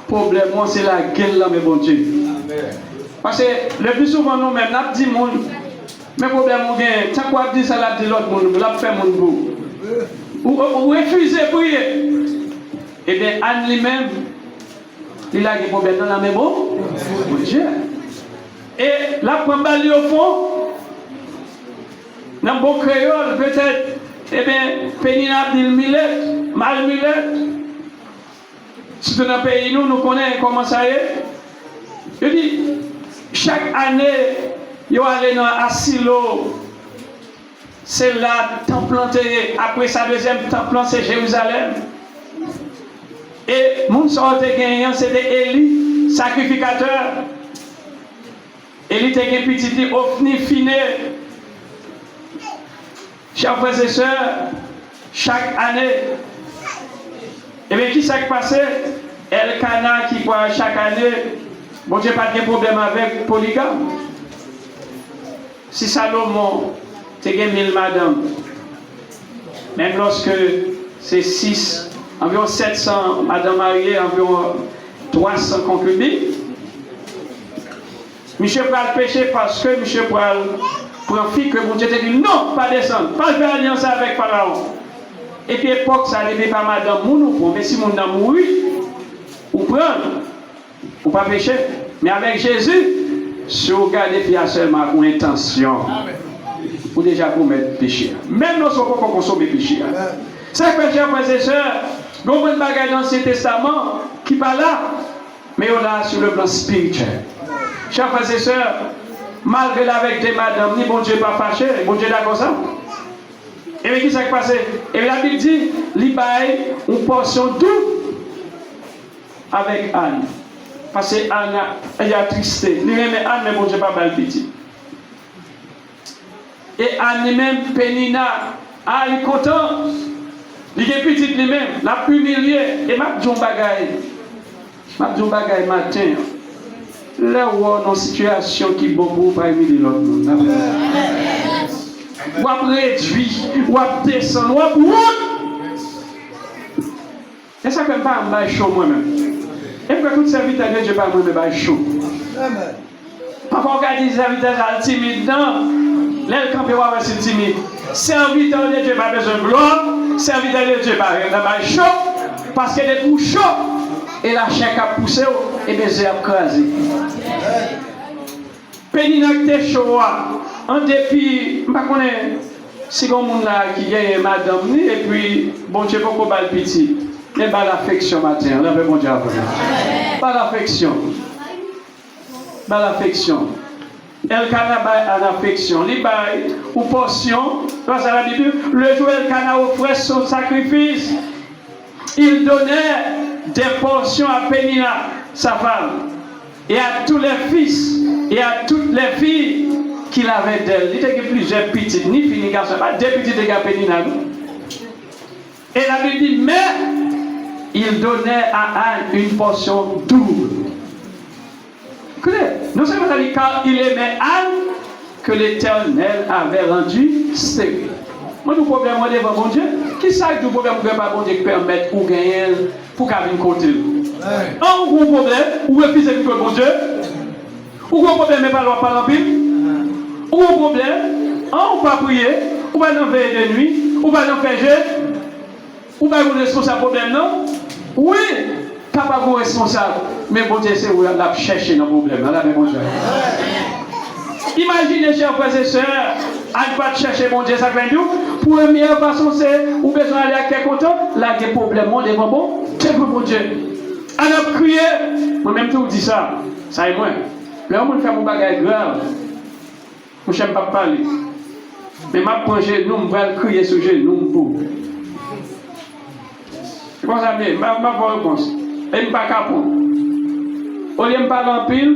problème, c'est la gueule là, mais bon Dieu. Parce que le plus souvent, nous-mêmes, nous avons dit, mais le problème, tant qu'on dit ça, nous dit l'autre monde, nous avons fait mon goût. Ou refuser de prier. Eh bien, Anne lui-même, il a des problèmes dans la même bon Dieu. Et la première au fond, dans le bon créole, peut-être, eh bien, Pénina dit Millet, mal Millet. Si dans le pays, nous connaissons comment ça est. Je dis, chaque année, il y a allé dans Asilo. C'est là, temple planté. Après sa deuxième temple, c'est Jérusalem. Et mon sortait gagnant, c'était Élie, sacrificateur. Élie était un petit Ophni finé. Chers frères et sœurs, chaque année, et bien qui s'est passé? Elkana qui croit chaque année, bon Dieu pas de problème avec polygame. Si Salomon, c'est 1000 madames, même lorsque c'est 6, environ 700 madames mariées, environ 300 concubines. Monsieur Pral péché parce que Monsieur Pral prend fille que mon Dieu te dit non, pas descendre, pas faire alliance avec Pharaon. Et puis époque, ça n'était pas madame Mounou, mais si mon âme mourit, ou prendre, ou pas pécher. Mais avec Jésus, si vous regardez fier seulement pour intention, ou déjà pour mettre péché. Même nous sommes pas consommer péché. C'est que chers frères et sœurs, nous avons une bagaille dans l'Ancien Testament qui n'est pas là, mais on l'a sur le plan spirituel. Chers frères et sœurs, malgré avec des madames, ni bon Dieu pas fâché, bon Dieu d'accord ça. Et bien qui s'est passé? Et la Bible dit, il y a une portion douce avec Anne. Parce que Anne a tristé. Il remet Anne, mais bon Dieu pas mal petit. Et Anne même, Pénina, elle est contente. Il est petit lui-même, l'a humilié. Et m'a dit un bagay matin. Là où on a une situation qui est beaucoup pour humilier l'autre monde. Ou à réduire, ou à descendre, ou à et ça ne fait pas un chaud moi-même. Et que tout serviteur de Dieu pas moi-même chaud. Parfois, on dit serviteur timide, non. L'aile campé, c'est timide. Serviteur de Dieu pas besoin de gloire. Serviteur de Dieu pas chaud. Parce qu'il est pour chaud. Et la chair a poussé, et bien j'ai écrasé. Pénina était chaud. En dépit, je ne sais pas si on a qui gagne madame, et puis, bon Dieu, pourquoi pas le petit? Mais pas l'affection matin, là, bon Dieu, pas l'affection. Pas l'affection. Elkana a l'affection. Il a une portion, grâce à la Bible, le jour où Elkana offrait son sacrifice, il donnait des portions à Pénina, sa femme, et à tous les fils, et à toutes les filles qu'il avait d'elle. Il était plusieurs petites, ni filles ni garçons, pas deux petites égales Pénina. Et la Bible dit, mais il donnait à Anne une portion double. Non seulement ça dit car il aimait Anne que l'Éternel avait rendu stérile. Moi, le problème devant mon Dieu, qui sait du problème que pas bon Dieu permettre ou gagner pour qu'à venir côté. Un gros problème, ou refuser que bon Dieu, ou gros problème, mais pas le pas l'empire. Ou gros problème, on pas prier, ou pas dans veiller de nuit, ou pas dans faire jeûne, ou pas vous responsable problème non. Oui, Papa vous responsable. Mais bon Dieu, c'est où la chercher dans le problème. Là, mais bon Dieu. Imaginez, chers frères et sœurs, à ne pas chercher mon Dieu, ça fait nous. Première façon, c'est ou besoin d'aller à quelque temps, là, il y a des problèmes, mon Dieu, bon, c'est pour mon Dieu. Alors, crier, moi-même, tout dit ça, ça est moins. Là, on fait mon bagage grave. Je n'aime pas parler. Mais ma projet, nous, je vais crier sur genou pour. C'est comme ça, mais ma réponse. Et je ne pas capable. Au lieu de parler en pile,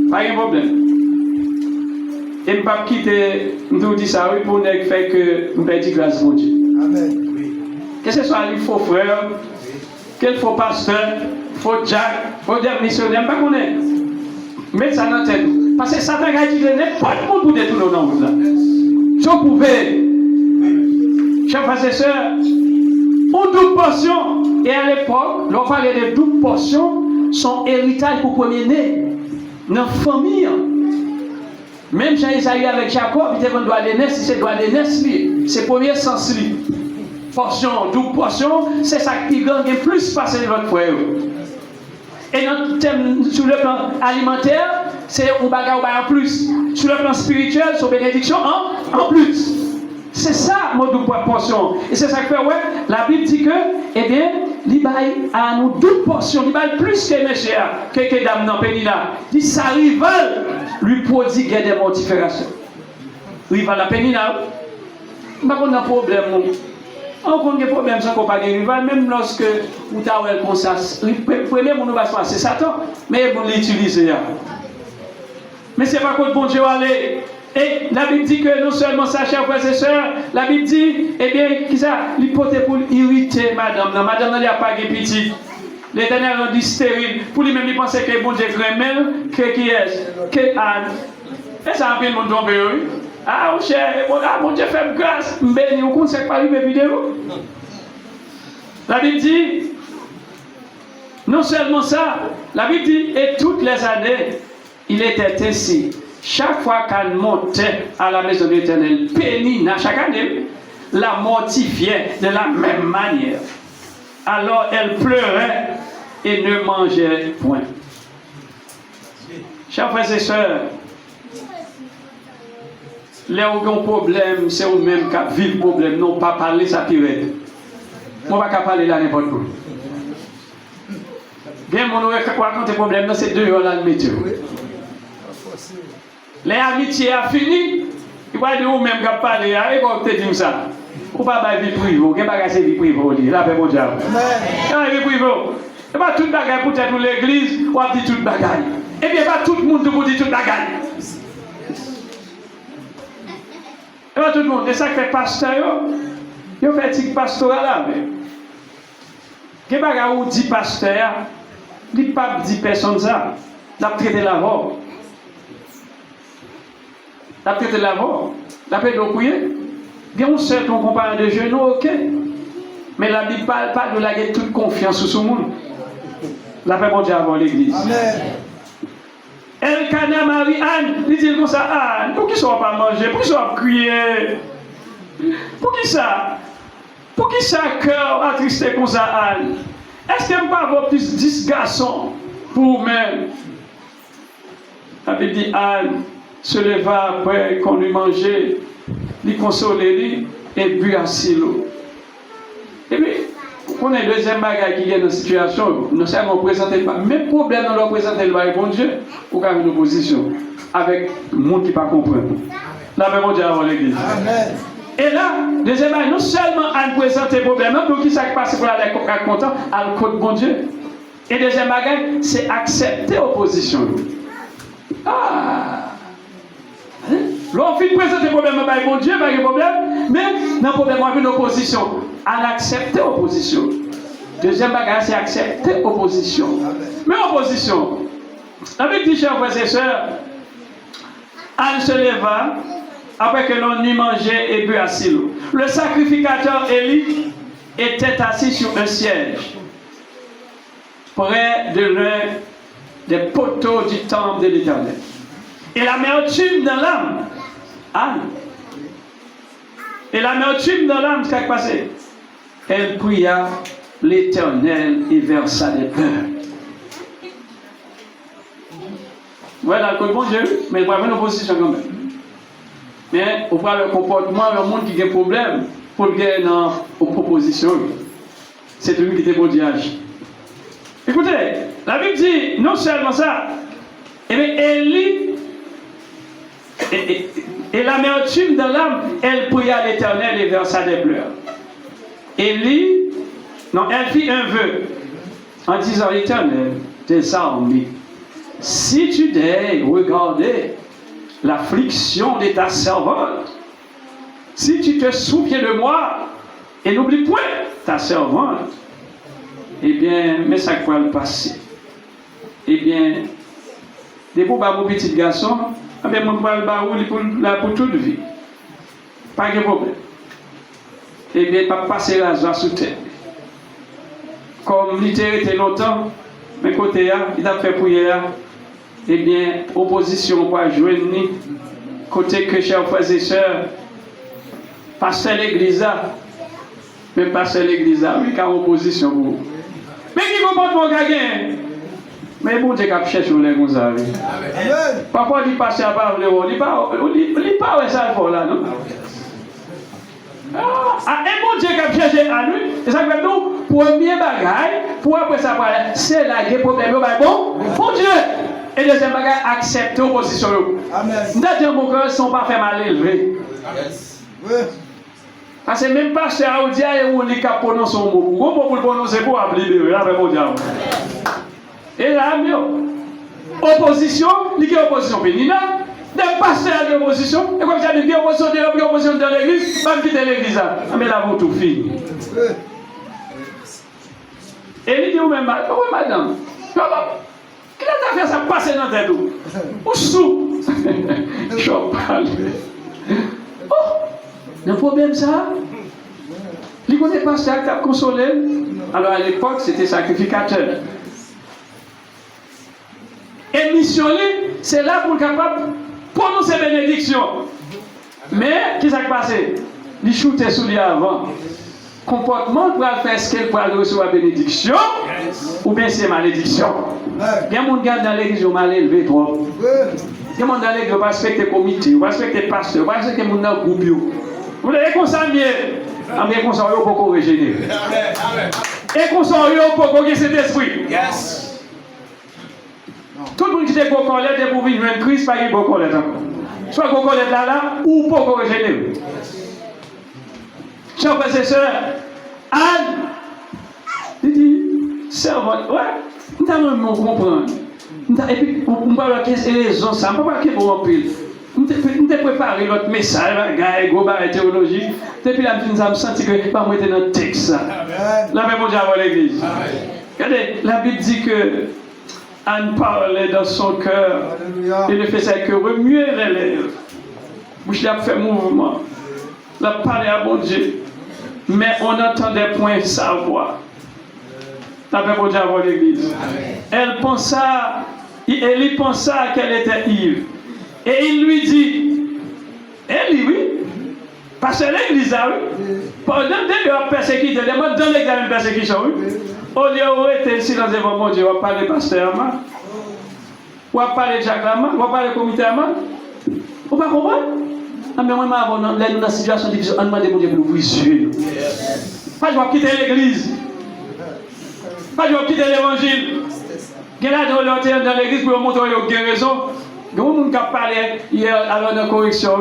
pas de problème. Et je ne pas quitter, nous dis ça, oui, pour ne faire que nous perdons grâce à Dieu. Amen. Que ce soit les faux frères, quel faux pasteur, faux Jack, faux missionnaire, je ne sais pas qu'on est. Mettez ça dans la tête. Parce que Satan a dit que pas de monde pour détourner dans vous là. Si vous pouvez, chers frères et sœurs, une double portion, et à l'époque, l'on parlait de double portion, son héritage pour premier-né, dans la famille. Même Jean-Isaïe avec Jacob, il était droit de naissance, c'est droit de naissance, c'est le premier sens. Portion, double portion, c'est ça qui gagne plus passer de votre frère. Et notre thème sur le plan alimentaire, c'est un bagage en plus. Sur le plan spirituel, c'est une bénédiction en plus. C'est ça, mon double portion. Et c'est ça que fait, ouais, la Bible dit que, eh bien, il baille à nous double portion, il baille plus que mes chers, que dame dans le pays là. Il dit, sa rival lui prodigue des mortifications. Rival la pays là, il n'y a pas de problème. On connaît des problèmes sans qu'on pas de rival, même lorsque vous avez comme ça, le premier monde va se passer, c'est Satan, mais vous l'utilisez. Mais ce n'est pas contre bon Dieu aller. Et la Bible dit que non seulement ça, chers frères et sœurs, la Bible dit, eh bien, qui ça, l'hypothèse pour irriter madame. Non, madame n'a pas de petit. L'Éternel a dit stérile. Pour lui-même, il pensait que bon Dieu crémel, que qui est, que Anne. Et ça a fait le monde tomber, oui. Ah, cher, bon Dieu fait grâce. Mais vous ne connaissez pas les vidéos. La Bible dit, non seulement ça, la Bible dit, et toutes les années, il était ainsi. Chaque fois qu'elle montait à la maison de l'Éternel, Pénina, chaque année, la mortifiait de la même manière. Alors elle pleurait et ne mangeait point. Chers frères et sœurs, les gens qui ont problème, c'est eux-mêmes qui vivent le problème, non pas parler, ça pire. Moi, je ne vais pas parler là n'importe où. Bien, mon raconte des problèmes, c'est 2 heures là, le métier. Les amitiés a fini, il va dire vous-même qui parlez, et vous te dit ça. Vous ne pouvez pas vie privée, vous ne pouvez pas vie privée, là, c'est mon diable. Vie privée. Et pas tout le bagage pour être l'église, ou à dire tout le bagage. Et bien, pas tout le monde pour dire tout le bagage. Et pas tout le monde, c'est ça que fait pasteur, il fait petit pastoral là. Quel bagage où dit pasteur, il ne dit pas 10 personnes ça, il a traité la voix. La traité la voix, la paix de prier. Bien, on sait qu'on compare de genoux, ok. Mais la Bible ne parle pas de la toute confiance sur ce monde. La paix mondiale avant l'église. Amen. Elkana Marie-Anne, il dit comme ça, Anne, pour qui ça va pas manger, pour qui ça va crier, pour qui ça cœur attristé comme ça, Anne? Est-ce qu'il n'y a pas avoir plus 10 garçons pour vous-même? La Bible dit, Anne se leva après qu'on lui mangeait, lui consolait et bu à silo. Et puis, on est le deuxième bagage qui est dans la situation, nous savons présenter le même problème dans le présenter le bon Dieu, ou quand une opposition avec le monde qui ne pas comprendre. La même Dieu avant l'église. Et là, deuxième bagage, non seulement à nous présenter le problème, mais qui s'est passé pour aller content, à le côté bon Dieu. Et deuxième bagage, c'est accepter l'opposition. Ah! L'on fait présenter le problème à bon Dieu, pas de problème, mais dans le problème, on a une opposition. À accepter l'opposition. Deuxième bagage, c'est accepter l'opposition. Mais opposition, la Bible dit, chers frères et sœurs, Anne se leva après que l'on eut mangé et bu à Silo. Le sacrificateur Élie était assis sur un siège, près de l'un des poteaux du temple de l'Éternel. Et l'amertume dans l'âme, Anne, et l'amertume dans l'âme, ce qui s'est passé, elle pria l'Éternel et versa des pleurs. Voilà, le bon Dieu, mais il va y avoir une opposition quand même. Mais on voit le comportement, le monde qui a un problème pour le gagner dans l'opposition. C'est lui qui était bon diage. Écoutez, la Bible dit non seulement ça, mais Élie et l'amertume dans l'âme, elle pria à l'Éternel et versa des pleurs. Élie, non, elle fit un vœu en disant Éternel, tes armées, si tu daignes regarder l'affliction de ta servante, si tu te souviens de moi et n'oublie point ta servante, eh bien, mais ça va le passer. Eh bien, des beaux petits garçons, eh bien, mon poil baouli pour toute vie. Pas de problème. Eh bien, pas passer la joie sous terre. Comme il était longtemps, mais côté il a fait prière. Eh bien, opposition pour jouer ni côté que chers frères et sœurs, passer l'église, mais passer l'église, oui, car opposition pour vous. Mais qui comprend mon gagné? Mais bon Dieu, qui cherche les gonzales. Parfois, il passe à part le haut, il pas où ça il là, non? Ah, et bon Dieu qui cherche à lui, et ça fait nous, premier bagaille, pour après ça, c'est là que le problème, bon Dieu! Et deuxième bagage, accepter l'opposition. Nous avons mon cœur, ne sont pas fait mal élevés. Parce que même pas chez Aoudia, et où on est capable de prononcer un mot. Comment pour le prononcer pour appeler là, avec mon diable. Et là, mieux. Opposition, il y a opposition pénina. Des pasteurs de l'opposition. Et comme ça, il y a opposition dans l'église, même quitter l'église. Mais là, vous tout fini. Et il dit, oui, madame. Qui a fait ça passer dans ta tête? Où sous? Je parle. Oh, le problème ça. Il ne connaît pas ça qui a consolé. Alors à l'époque, c'était sacrificateur. Et missionner, c'est là pour le capable de prononcer bénédiction. Mais, qu'est-ce qui s'est passé? Il shootait sous lui avant. Comportement pour faire ce qu'elle pourra recevoir bénédiction, ou bien c'est malédiction. Il y a des gens qui dans l'église qui ont mal élevé trop. Il y a des gens dans l'église qui pas respecté le comité, qui pas respecté le pasteur, qui pas respecté les gens dans le groupe. Vous avez conscience, mais conscience, vous ne pouvez pas régénérer. Et conscience, vous ne pouvez pas cet esprit. Tout le monde qui est bon collègue est pour vivre une crise, pas de bon collègue encore. Soit bon collègue là, ou pas régénérer. Chers frères et sœurs, Anne, il dit, servante, ouais, nous devons comprendre. Et puis, on va voir quelles raisons ça, on ne peut pas qu'il en pile. Nous devons préparer notre message, un gros barre théologique. Depuis là, nous avons senti que pas moi dans le texte. La même chose avant l'église. Regardez, la Bible dit que Anne parlait dans son cœur et ne faisait que remuer les lèvres. Bouche a fait mouvement. La parole à bon Dieu. Mais on n'entendait point sa voix. La paix pour Dieu avant l'église. Elle pensa qu'elle était ivre. Et il lui dit, Élie, oui, parce que l'église, oui, pendant que persécuté, dans l'examen de persécution, oui, au lieu où était silence devant mon Dieu, on va parler pasteur, on va parler de Jacques, on va parler comité, on va comprendre. Ah, mais moi, dans la situation difficile, on demande mon Dieu pour nous yeux. Pas de quitter l'église. Pas de quitter l'évangile. Il y a dans l'église pour montrer une guérison. Il y a des gens qui ont parlé hier alors de correction.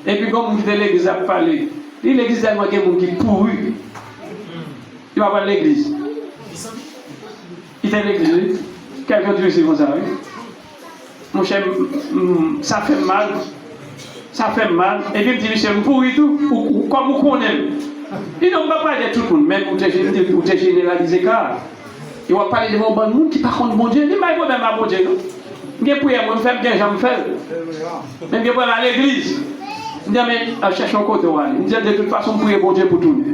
Et puis, comme on quitte l'église, a parlé. L'église, il y a des gens qui pourrissent. Il va voir l'église. Il est l'église. Quelqu'un dit aussi comme ça. Mon cher, ça fait mal. Ça fait mal. Et puis, il me dit, Michel, pourri tout. Ou comme vous connaissez. Il ne va pas parler de tout le monde, même pour te généraliser. Car il va parler de mon bon monde qui par contre mon Dieu. Il ne va pas même à mon Dieu. Je vais prier, je vais faire bien, je vais faire. Même je vais aller à l'église. Je dis, mais cherche un côté. Je dis, de toute façon, prier mon Dieu pour tout.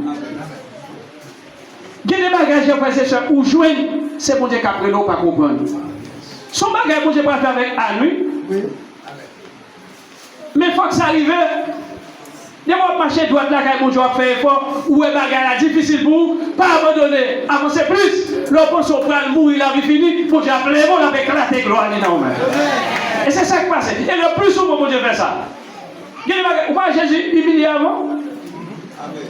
Il y a des bagages, frères et sœurs, où joindre, c'est mon Dieu qui a pris l'eau, pas comprendre. Son bagage, mon Dieu, pas faire avec Anne, oui. Mais il faut que ça arrive. Ne pas marcher droite là quand vous fait effort ou est bagarre difficile pour pas abandonner, avancer plus. L'on se prend mourir la vie finie, faut que j'appelle bon avec la gloire énorme. Et c'est ça qui passe. Et le plus souvent pour Dieu faire ça. Vous voyez Jésus humilié avant.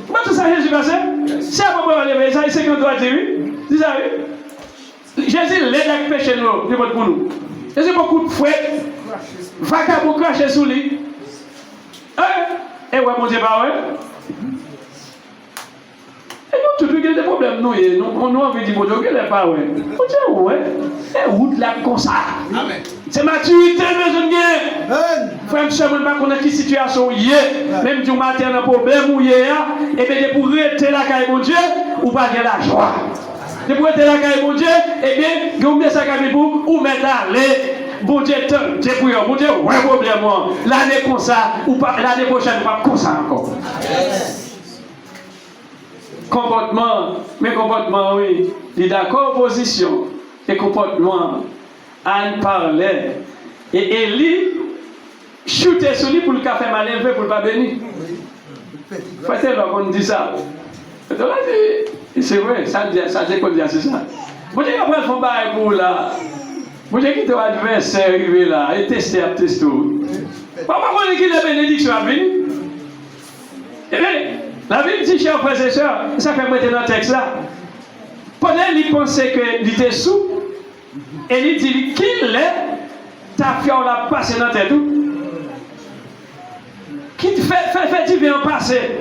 Comment tout ça Jésus passé? C'est à peu près ça, c'est qu'on doit dire oui. Dis ça oui. Jésus l'aide à pécher nous, pour nous. Jésus beaucoup de fouet, vagabond craché sous lui. Et ouais, mon Dieu, bah ouais. Et nous, tout le monde a des problèmes, nous, on a envie de dire, bon Dieu, il n'est pas ouais. Mon Dieu, ouais. Et route là comme ça. C'est maturité, besoin de bien. Frère, monsieur, je ne sais pas connaître quelle situation il y a. Même du matin, un problème où il y a, et bien, pour rester là, quand mon Dieu, ou pas de la joie. De pour rester là, quand mon Dieu, et bien, vous mettez ça comme vous, ou mettez aller. Bon Dieu, bon Dieu, ouais, problème, l'année comme ça, ou pas, l'année prochaine, pas comme ça encore. Comportement, mais comportement, oui, il est d'accord, position, et comportement, Anne parlait, et Élie chutait sur lui pour le café mal élevé pour ne pas bénir. Faut-il qu'on dit ça? C'est vrai, ça dit qu'on dit c'est ça. Bon Dieu, après, il faut pas pour là. Vous avez quitté l'adversaire arrivé là et testé à tester. Pourquoi vous avez la bénédiction à venir? Eh bien, la Bible dit, chers frères et sœurs, ça fait mettre dans le texte là. Pendant qu'il pensait qu'il était sous, et il dit qu'il est, ta fiole a passé dans tes doux. Qui te fait divin passer?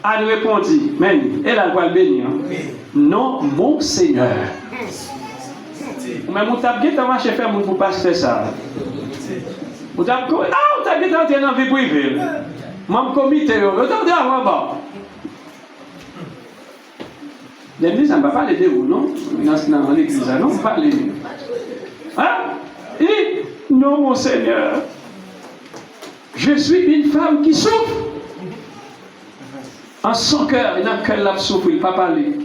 Elle répondit, mais elle a le bénir. Non, mon Seigneur. Mais mon tablier t'a marché faire mon pour pas faire ça. Mon tablier entrer dans la vie privée. Mon comité, regardez avant bas. L'église, ça ne va pas parler de vous, non? Dans l'église, non, on parle. Hein? Il dit, non, mon Seigneur, je suis une femme qui souffre. En son cœur, il n'a qu'elle l'a souffert, il ne peut pas parler.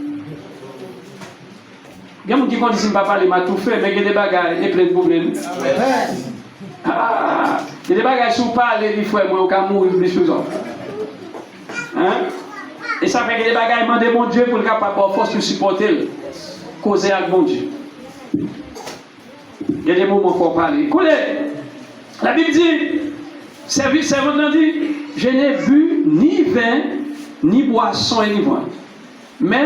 Il y a des gens qui disent que je ne peux pas parler, m'a tout fait, mais il y a des bagages, il y a plein de problèmes. Il y a des bagages qui sont parlés, il faut moi, au cas où mourir plus souvent. Et ça fait que des bagages demandent mon Dieu pour le capable de force pour supporter, causer avec mon Dieu. Il y a des moments pour parler. Écoutez, la Bible dit, servant dit, je n'ai bu ni vin, ni boisson et ni vin, mais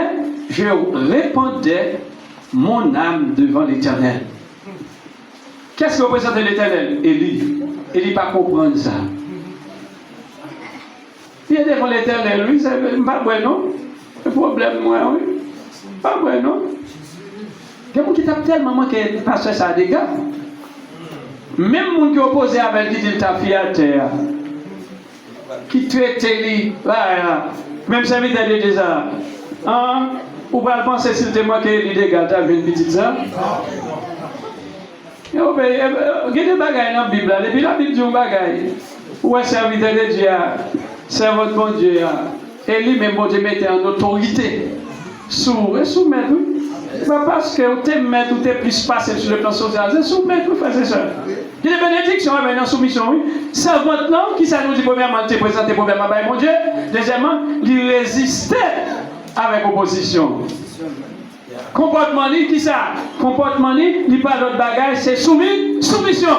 je répandais mon âme devant l'Éternel. Qu'est-ce que représente l'Éternel? Élie. Élie pas comprendre ça. Il est devant l'Éternel, lui, c'est pas bon, non? Le problème, moi, oui. Pas bon, non? Il y a des gens qui tapent tellement que pasteur ça a des gars. Même les gens qui opposent avec lui, il t'a fait à terre. Qui traite lui, là, même ça veut dire déjà. Hein? Ou pas penser si c'était moi qui ai dit des gars, t'as vu une petite ça? Il y a des bagailles dans la Bible, depuis la Bible dit un bagaille. Où est serviteur de Dieu? C'est votre bon Dieu. Et lui, même bon Dieu, mettait en autorité. Soumettre. Pas parce que vous êtes maître, vous êtes plus passé sur le plan social. C'est soumettre, vous faites ça. Il y a des bénédictions, mais dans soumission, oui. C'est maintenant qui ça nous dit, premièrement, il te présente premièrement, mon Dieu. Deuxièmement, il résistait avec opposition. Comportement, qui ça? Comportement, il parle d'autre bagage, c'est soumission.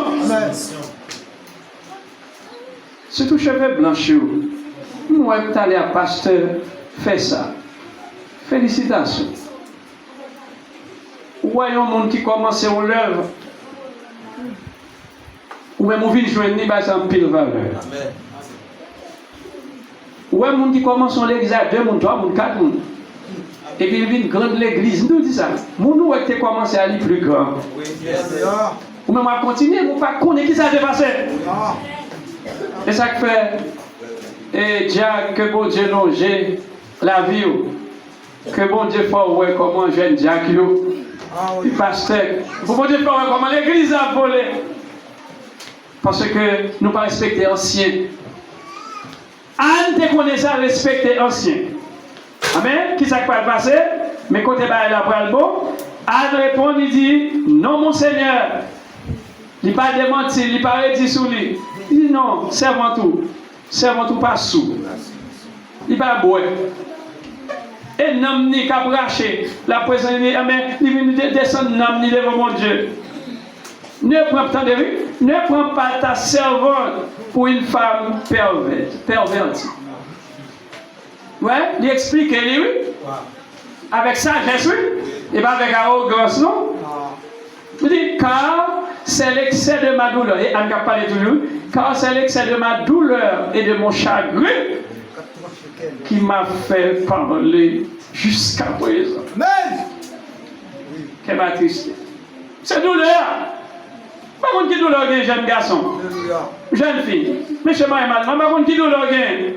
Surtout cheveux blanchis. Moi, je suis allé à pasteur, fait ça. Félicitations. Voyons un monde qui commence à l'œuvre. Ou même on vient joindre ni bas en pile valeur. Ou même monde qui commence à l'église à 2 monde, 3 monde, 4 monde. Et puis il vient grande l'église, nous dit ça. Mon qui a commencé à aller plus grand. Ou même à continuer, vous ne pas connaître qui ça s'est passé. Et ça fait, et Dieu, que bon Dieu longe la vie, que bon Dieu fasse ouais comment jeune Dieu, le pasteur, bon Dieu fasse ouais comment l'église a volé. Parce que nous ne pas respecter anciens. Anne te connaît ça, respecter anciens. Amen. Qui ça qui va passer? Mais quand tu es là pour le bon, Anne répond, il dit, non mon Seigneur. Il n'a pas démenti, il n'a pas dit sous lui. Il dit non, servant tout pas sous. il va boire. Et n'am ni qu'à bracher la présence, mais il vient descendre n'am ni devant mon Dieu. Ne prends pas ta servante pour une femme pervertie. Ouais, il explique, oui. Avec sagesse, oui. Et pas avec arrogance, non. Il dit, car c'est l'excès de ma douleur. Et on va parler toujours. Car c'est l'excès de ma douleur et de mon chagrin qui m'a fait parler jusqu'à présent. Amen. Quelle ma tristesse. C'est douleur. Par contre, qui douleur gagne, jeune garçon? Jeune fille. Mais chez moi, par contre, qui douleur gagne?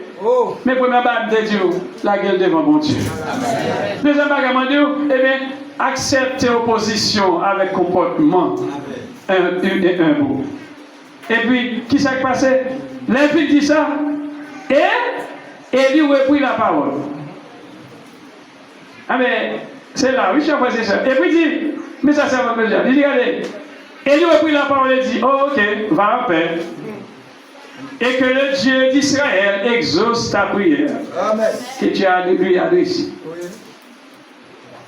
Mais première barbe de Dieu, la gueule devant mon Dieu. Deuxième barbe de Dieu, eh bien, accepter l'opposition avec comportement. Un mot. Et puis, qui s'est passé? L'infini dit ça. Et lui reprit la parole. Ah mais, c'est là, oui, je suis ça. Et puis il dit, mais ça c'est votre déjà. Il dit, regardez. Et lui reprit la parole et dit, oh ok, va en paix. Et que le Dieu d'Israël exauce ta prière. Amen. Que tu as lui adressée.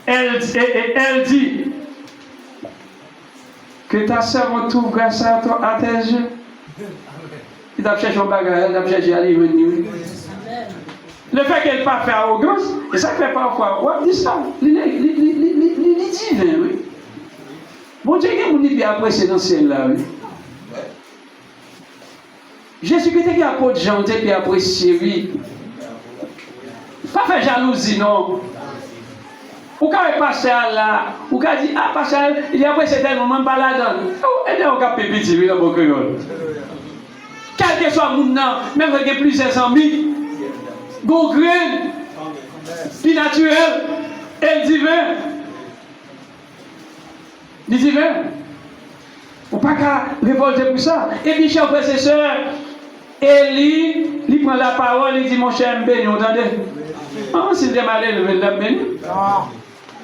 Elle dit que ta servante trouve grâce à tes yeux. Il t'a cherché un bagage, il t'a cherché à venir. Le fait qu'elle n'a pas fait arrogance, et ça fait parfois, on dit ça, il est divin, oui. Bon Dieu, il y a bien apprécié dans ce ciel-là, oui. Jésus-Christ qui a pas de gens, qui a apprécié, oui. Pas faire jalousie, non. Ou quand il passe là, ou quand il dit, ah, passe là, il a apprécié tellement, pas la donne. Et là, on a pépiti, oui, dans mon créole. Quel que soit le monde, même avec plusieurs amis, bon grain, puis naturel, et divin. Le divin. Ou pas qu'à révolter pour ça. Et puis, chers frères et sœurs, Élie, il prend la parole, il dit, mon cher béni, vous entendez? Ah, c'est des malais, le béni.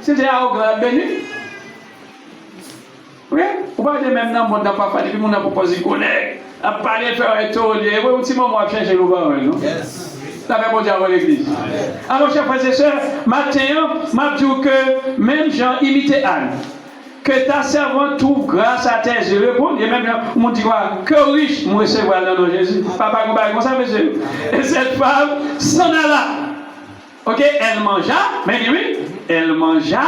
C'est des arrogants, béni. Oui, ou pas de même dans le monde, n'a pas fallu, puis on a proposé collègue, à parler, faire un tour, oui, un petit moment, à changer le parole, non? Ça fait bon Dieu à l'église. Alors, chers frères et sœurs, Matthieu m'a dit que même Jean imitait Anne. Que ta servante trouve grâce à tes yeux. Répondre, et même on dit quoi? Que riche, moi recevoir dans le Jésus. Papa, comme ça, monsieur. Et cette femme s'en alla. Ok, elle mangea, mais oui, elle mangea,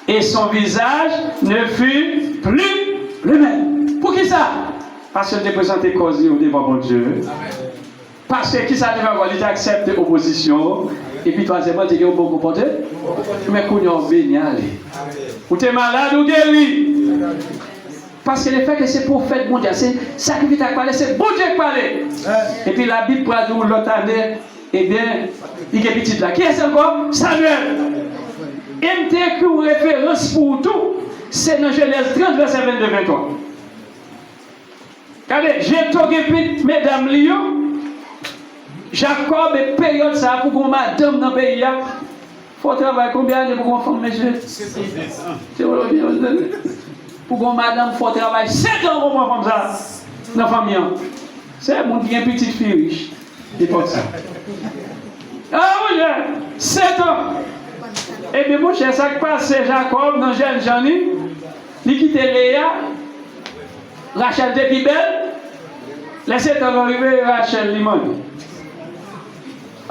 et son visage ne fut plus le même. Pour qui ça? Parce qu'elle était présentée cause devant mon Dieu. Parce que qui ça devait avoir? Il accepte l'opposition. Et puis troisièmement, il dit qu'il est bon comporté. Mais qu'on est béni, allez. Ou tu es malade ou guéri. Parce que le fait que c'est prophète, mon Dieu, c'est sacrifice à parler, c'est bon Dieu qui parle. Et puis la Bible pour nous l'autre année, eh bien, il est petit là. Qui est-ce encore? Samuel. MT qui une référence pour tout, c'est dans Genèse 30, verset 22-23. Regardez, j'ai tout mesdames Lyon. Jacob est période ça pour qu'on madame dans le pays. Il faut travailler combien d'années pour qu'on forme, monsieur? C'est pour qu'on madame, il faut travailler 7 ans pour qu'on forme ça dans la famille. C'est un monde qui a une petite fille riche. Il faut ça. Ah oui, 7 ans. Et bien, mon cher, ça qui passe, c'est Jacob dans jeune Jeannie. Il quitte Léa. Rachel de Bibel. Les 7 ans arrivés, Rachel Limon.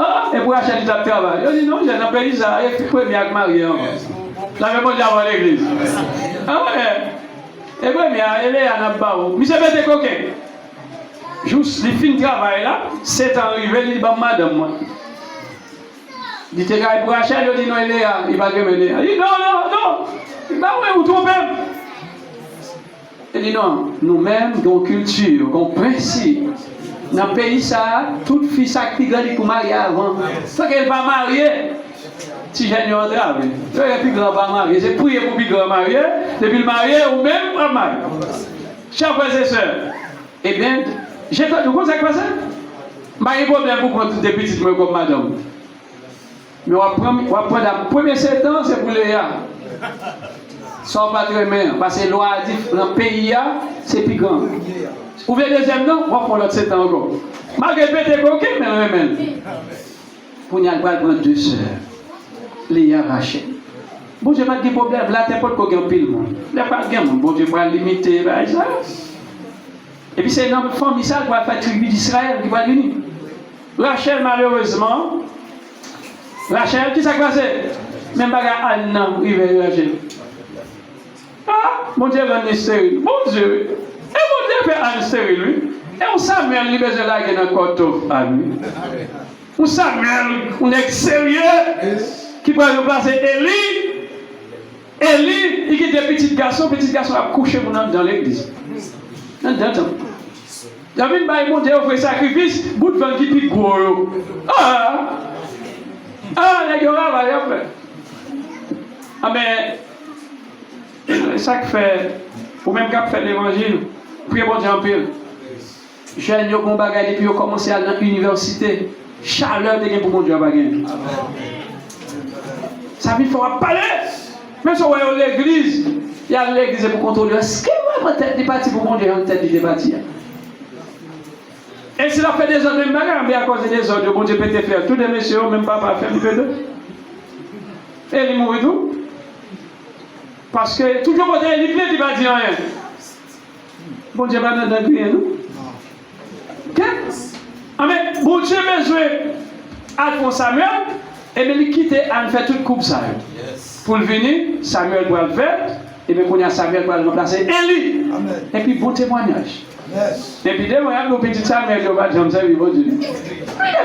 Ah, et pour Rachel, il a travaillé. Il dit non, j'ai un pays, ça, et puis premier avec Marie. La même chose avant l'église. Ah ouais. Et puis, elle est à Nabao. Mais c'est bête coquin. Juste, les fins de travail là, 7 ans arrivés, il dit, bah, madame, moi. Il dit, pour Rachel, il dit non, il est là, il va te mener. Il dit non. Il dit, bah ouais, vous trompez. Il dit non, nous-mêmes, nos culture, nos principes. Dans le pays, ça, toute fille qui grandit pour marier avant. Parce qu'elle va marier. Si j'ai une entrave, le plus grand va marier. C'est prier pour le plus grand marier, depuis le marié ou même pas marier. Chers frères et sœurs, eh bien, j'ai pas de quoi ça passe. Je n'ai pas de problème pour prendre toutes les petites mains comme madame. Mais on va prendre la première 7 ans, c'est pour les gars. Sans pas très bien, parce que la loi dit dans le pays, c'est plus grand. Ou bien deuxième non, on va prendre l'autre 7 ans encore. Malgré le pété coquin, mais on remène. pour y aller prendre 2 sœurs. Léa, Rachel. Bon Dieu, pas de problème. Là, t'es pas de un pile monde. Là, pas de monde. Bon Dieu, pas limiter. Et puis, c'est une famille ça qui va faire tribu d'Israël qui va venir. Rachel, malheureusement, Rachel, qui s'est passé? Même pas Anna, il va Rachel. Ah, mon Dieu, Anne est stérile. Mon Dieu. Et mon Dieu fait Anne stérile, lui. Et on Samuel, il besoin de la gueule dans le corps à lui. On Samuel, on est sérieux. Qui va remplacer Élie. Élie, il était petit garçon a couché dans l'église. Dans le temps. David va monter au sacrifice, bout de vent qui pique gros. Ah, les gars, va y faire. Ah, mais ça qui fait, ou même quand fait l'évangile, priez bon Dieu en pile. Jeunes, ils ont bagage depuis qu'ils ont commencé à l'université. Chaleur de pour mon Dieu à bagage. Ça veut dire qu'il faut parler. Même si on est à l'église, il y a l'église pour contrôler. Est-ce que moi, tête des partis pour mon Dieu en tête des partis? Et s'il a fait des autres, mais à cause des autres, bon Dieu peut te faire. Tous les messieurs, même papa, faire du peu. Et il mourit tout. Parce que toujours quand il plaît, il ne va dire rien. Bon Dieu va nous donner nous. Ok? Ah mais bon Dieu besoin d'Alphonse Samuel, et bien il quitte à faire toute coupe ça. Pour le venir, Samuel doit le faire, et bien quand Samuel doit le remplacer, Élie. Et puis bon témoignage. Et puis dès que nos petits Samuel, je vais dire, je bon Dieu.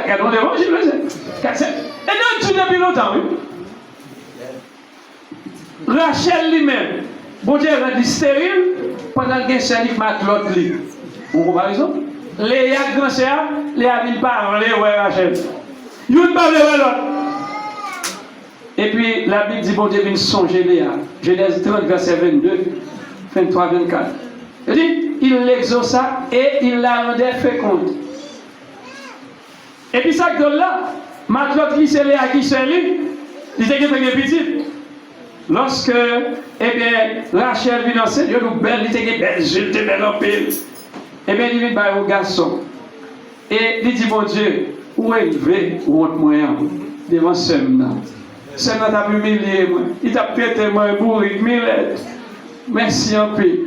Regardons l'évangile, et donc tu depuis longtemps, oui. Rachel lui-même, bon Dieu a dit stérile pendant que Sérif m'a l'autre lit. Vous comprenez ça? Léa grand-sœur, Léa vient parler, ouais Rachel. Une parle de l'autre. Et puis la Bible dit, bon Dieu vient songer Léa. Genèse 30, verset 22, 23, 24. Il dit, il l'exauça et il la rendait féconde. Et puis ça que là, ma l'autre qui c'est Léa qui c'est lui, il était très petit. Lorsque, eh bien, Rachel vient dans cette lieu, belle, il était belle, je te belle en pile. Eh bien, il vient au garçon. Et il dit, mon Dieu, où est levé, où est moyen, devant ce homme-là. Ce homme-là t'a humilié, il t'a pété, moi, bourrique, millette. Merci en paix.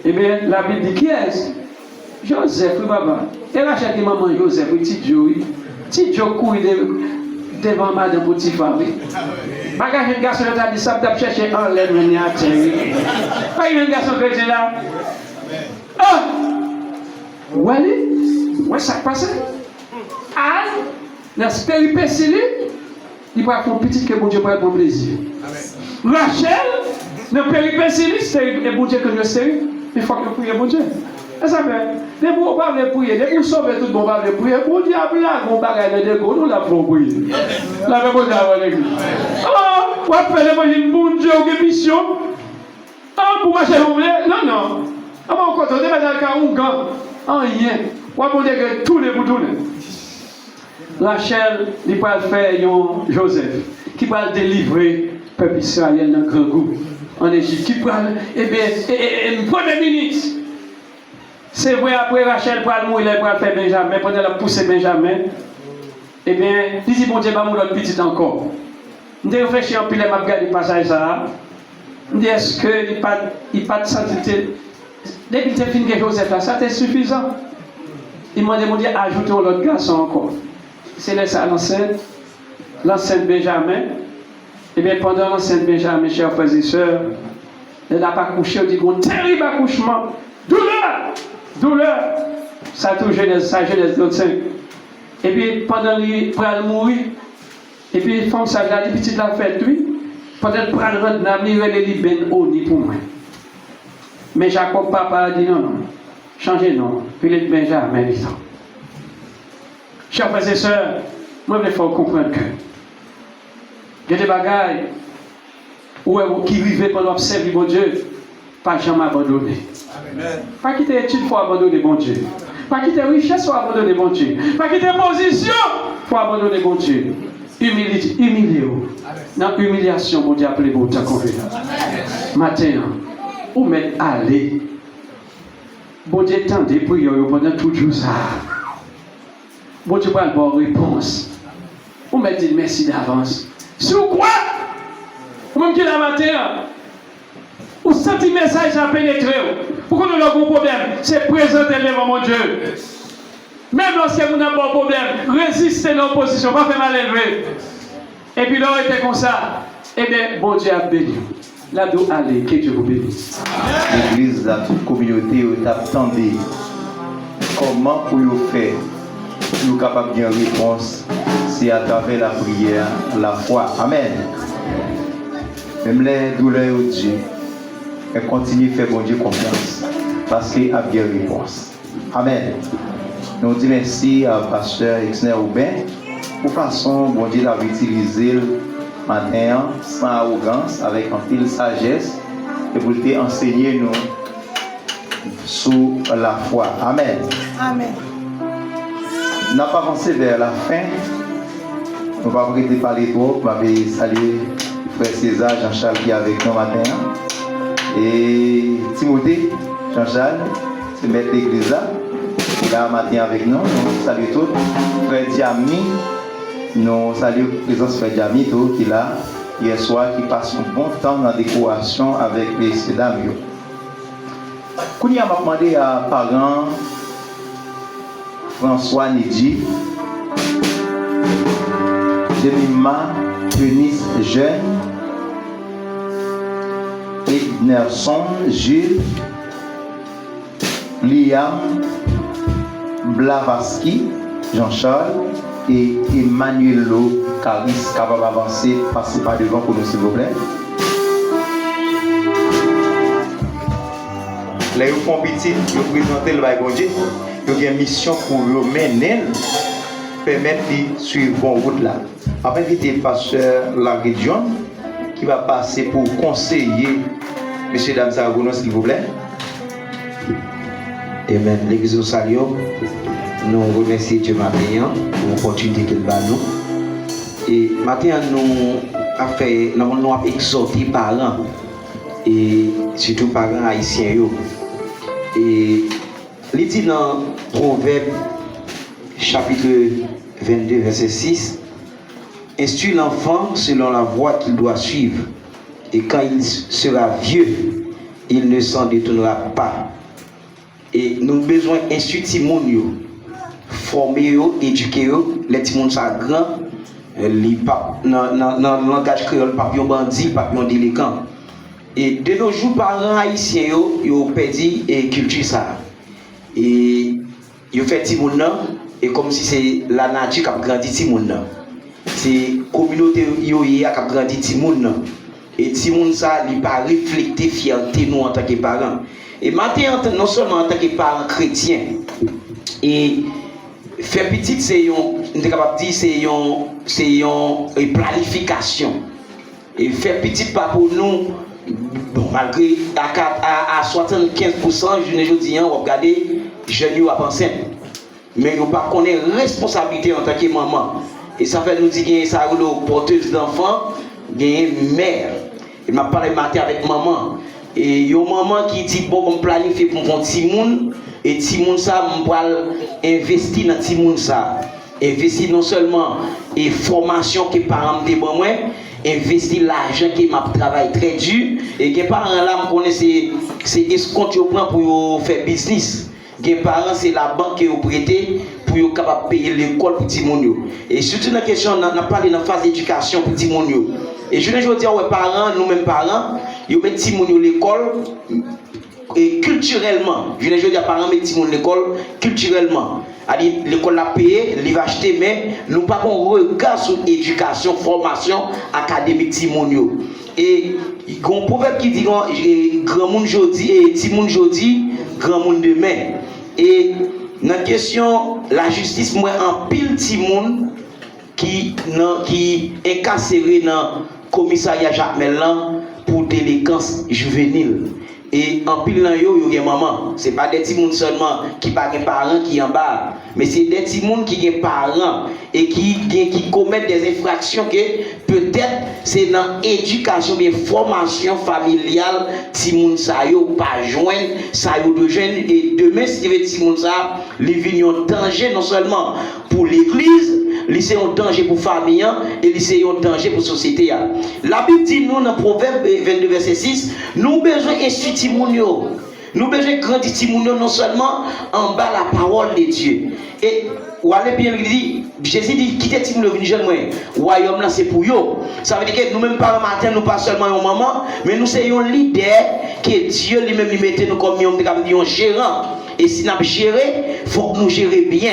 Eh bien, la Bible dit, qui est-ce? Joseph, oui, papa. Et Rachel dit, maman, Joseph, petit Joe, petit Joe couille devant madame Potiphar. Bagage un garçon qui a dit ça, tu as cherché en l'air, mais il y a pas un garçon qui est là. Ah! Wally? Ouais, ça passe. Anne, dans ce péripétie, il va faire un petit que bon Dieu va avoir plaisir. Rachel, dans le péripétie, c'est bon Dieu que je sais, il faut que prier bon Dieu. Et ça fait, dès que vous parlez prier, dès que vous sauvez tout le monde parle prier, bon Dieu a là, on parle de Dieu, nous la faisons prier. La même chose avant l'église. Ah, vous appelez l'évangile, bon Dieu, ou mission. Ah, pour marcher, vous voulez? Non, non. Ah, bon, quand on est dans le cas où, en rien. Vous appelez que tous les boutons. Rachel, il va faire Joseph, qui va délivrer le peuple israélien dans le grand goût en Égypte, qui va, eh bien, premier ministre. C'est vrai, après Rachel pour mourir, il va faire Benjamin, pendant la poussée Benjamin. Eh bien, il dit, bon Dieu, va mourir petit encore. Je réfléchis en pile, je regarde le passage ça. Je dis, est-ce qu'il n'y a pas de sainteté? Depuis que tu as fini quelque chose, ça c'est suffisant. Il m'a demandé d'ajouter l'autre garçon encore. C'est laissé à l'enceinte Benjamin. Et bien, pendant l'enceinte Benjamin, chers frères et sœurs, elle n'a pas couché, elle dit, un terrible accouchement. Douleur. Ça tout jeunesse, ça jeunesse 25. Et puis, pendant qu'il va mourir, et puis, il femme ça, il a dit, petite la fête, lui. Pendant qu'il prend le rendre, il va les ben oni pour moi. Mais Jacob, papa, a dit, non. Changez non. Puis il dit, Benjamin, il dit, non. Chers frères et sœurs, moi, il faut comprendre que il y a des bagailles qui vivent pendant observer mon Dieu, pas jamais abandonner. Pas quitter études, il faut abandonner mon Dieu. Pas quitter richesse, il faut abandonner mon Dieu. Pas quitter position, il faut abandonner mon Dieu. Humiliez-vous. Dans l'humiliation, mon Dieu appelez vous tant qu'on veut. Maintenant, où mettre aller? Bon Dieu tendez prières pendant tout jour ça. Bon Dieu va avoir réponse. on m'a dit merci d'avance. Sur quoi? Ou même qui la matin, ou senti message à pénétrer. Pourquoi nous avons un problème? C'est présenter devant mon Dieu. Même lorsque vous n'avez pas de problème, résistez dans l'opposition, pas faire mal élevé. Et puis là, on était comme ça. Eh bien, bon Dieu a béni. Là, d'où aller, que Dieu vous bénisse. L'église, la toute communauté, t'attendez. Comment pour vous faire? Nous sommes capables de donner une réponse, c'est à travers la prière, la foi. Amen. Même les douleurs au Dieu, et continue à faire bon Dieu confiance, parce qu'il a bien une réponse. Amen. Nous disons merci à pasteur Exner Aubin pour façon bon Dieu d'avoir utilisé le matin sans arrogance, avec un peu de sagesse, et pour enseigner nous sous la foi. Amen. Amen. Nous n'avons pas avancé vers la fin. Nous ne va pas arrêter de parler trop. Je vais saluer frère César, Jean-Charles qui est avec nous matin. Et Timothée, Jean-Charles, c'est maître l'église là. Il est là matin avec nous. Nous saluons tous. Frère Diami, nous saluons la présence de frère Diami qui est là hier soir, qui passe un bon temps dans la décoration avec les dames. Quand il a demandé à parents François Nidji, Jemima, Eunice Jeune, Ednerson, Gilles, Liam, Blavatsky, Jean-Charles et Emmanuelo Caris, capable d'avancer, passer par devant pour nous s'il vous plaît. Là, ils font petit, ils présentent le bon Dieu. Ils ont une mission pour eux mener, permettre de suivre une route là. Après, il y a le pasteur Larry John qui va passer pour conseiller M. Dame Saragono, s'il vous plaît. Amen. L'église au salut, nous remercions Dieu matin pour l'opportunité qu'il va nous. Et matin, nous avons exhorté les parents, et surtout parents haïtiens. Et il dit dans Proverbe chapitre 22, verset 6, instruis l'enfant selon la voie qu'il doit suivre, et quand il sera vieux, il ne s'en détournera pas. Et nous avons besoin d'instruire les gens, former, éduquer, les gens sont grands, dans le langage créole, papillon bandit, papillon délinquant. Et de nos jours, parents haïtiens, ils ont perdu la culture. Et ils ont fait des gens, et comme si c'est la nature qui a grandi des gens. C'est la communauté qui a grandi des gens. Et les gens, ils ne pas refléter fierté nous en tant que parents. Et maintenant, non seulement en tant que parents chrétiens, et faire petit, c'est une planification. Et faire petit, pas pour nous. Bon, malgré à 75%, je dis, on va regarder, je ne vais pas penser. Mais on ne pas connaître responsabilité en tant que maman. Et ça fait nous dire qu'il y a ça, porteuse d'enfants, il y a une mère. Il m'a parlé matin avec maman. Et il y a une maman qui dit, bon, on planifie pour mon petit monde. Et petit monde, ça, on va investir dans petit monde, ça. Investir non seulement et formation que les parents me moi, investir l'argent qui m'a travaillé très dur et que les parents là me connaissent c'est escompte qu'ils prennent pour faire business. Les parents c'est la banque qui ont prêté pour être capable de payer l'école pour les gens. Et surtout dans la question, on a parlé dans la phase d'éducation pour les gens. Et je veux dire, ouais, parents, nous-mêmes parents, ils mettent les gens à l'école et culturellement. Je veux dire, parents mettent les gens à l'école culturellement. L'école l'a payé, il va acheter, mais nous n'avons pas un regard sur l'éducation, formation académique Timonio. Et il y a un proverbe qui dit grand monde aujourd'hui et petit monde aujourd'hui, grand monde demain. Et dans la question, la justice, moi, en pile petit monde qui est incarcéré dans le commissariat Jacques Mellan pour délinquance juvénile. Et en pile dans yo y a maman, c'est pas des petits monde seulement qui pas des parents qui en bas, mais c'est des petits monde qui ont parents et qui commettent des infractions que peut-être c'est dans éducation bien formation familiale petit monde ça yo pas joindre ça yo de jeunes et demain si petit monde ça les vignes en danger non seulement pour l'église c'est un danger pour la famille et c'est un danger pour la société. La Bible dit nous dans Proverbe 22 verset 6, nous besoin d'instruire Timounio. Nous besoin grandir Timounio non seulement en bas la parole de Dieu. Et ou allez bien dit, Jésus dit quittez Timounio venir jeune moi. Royaume là c'est pour yo. Ça veut dire que nous même par matin nous pas seulement un maman, mais nous c'est un leader que Dieu lui-même lui mette nous comme un gérant. Et si nous gérer, faut que nous gérer bien.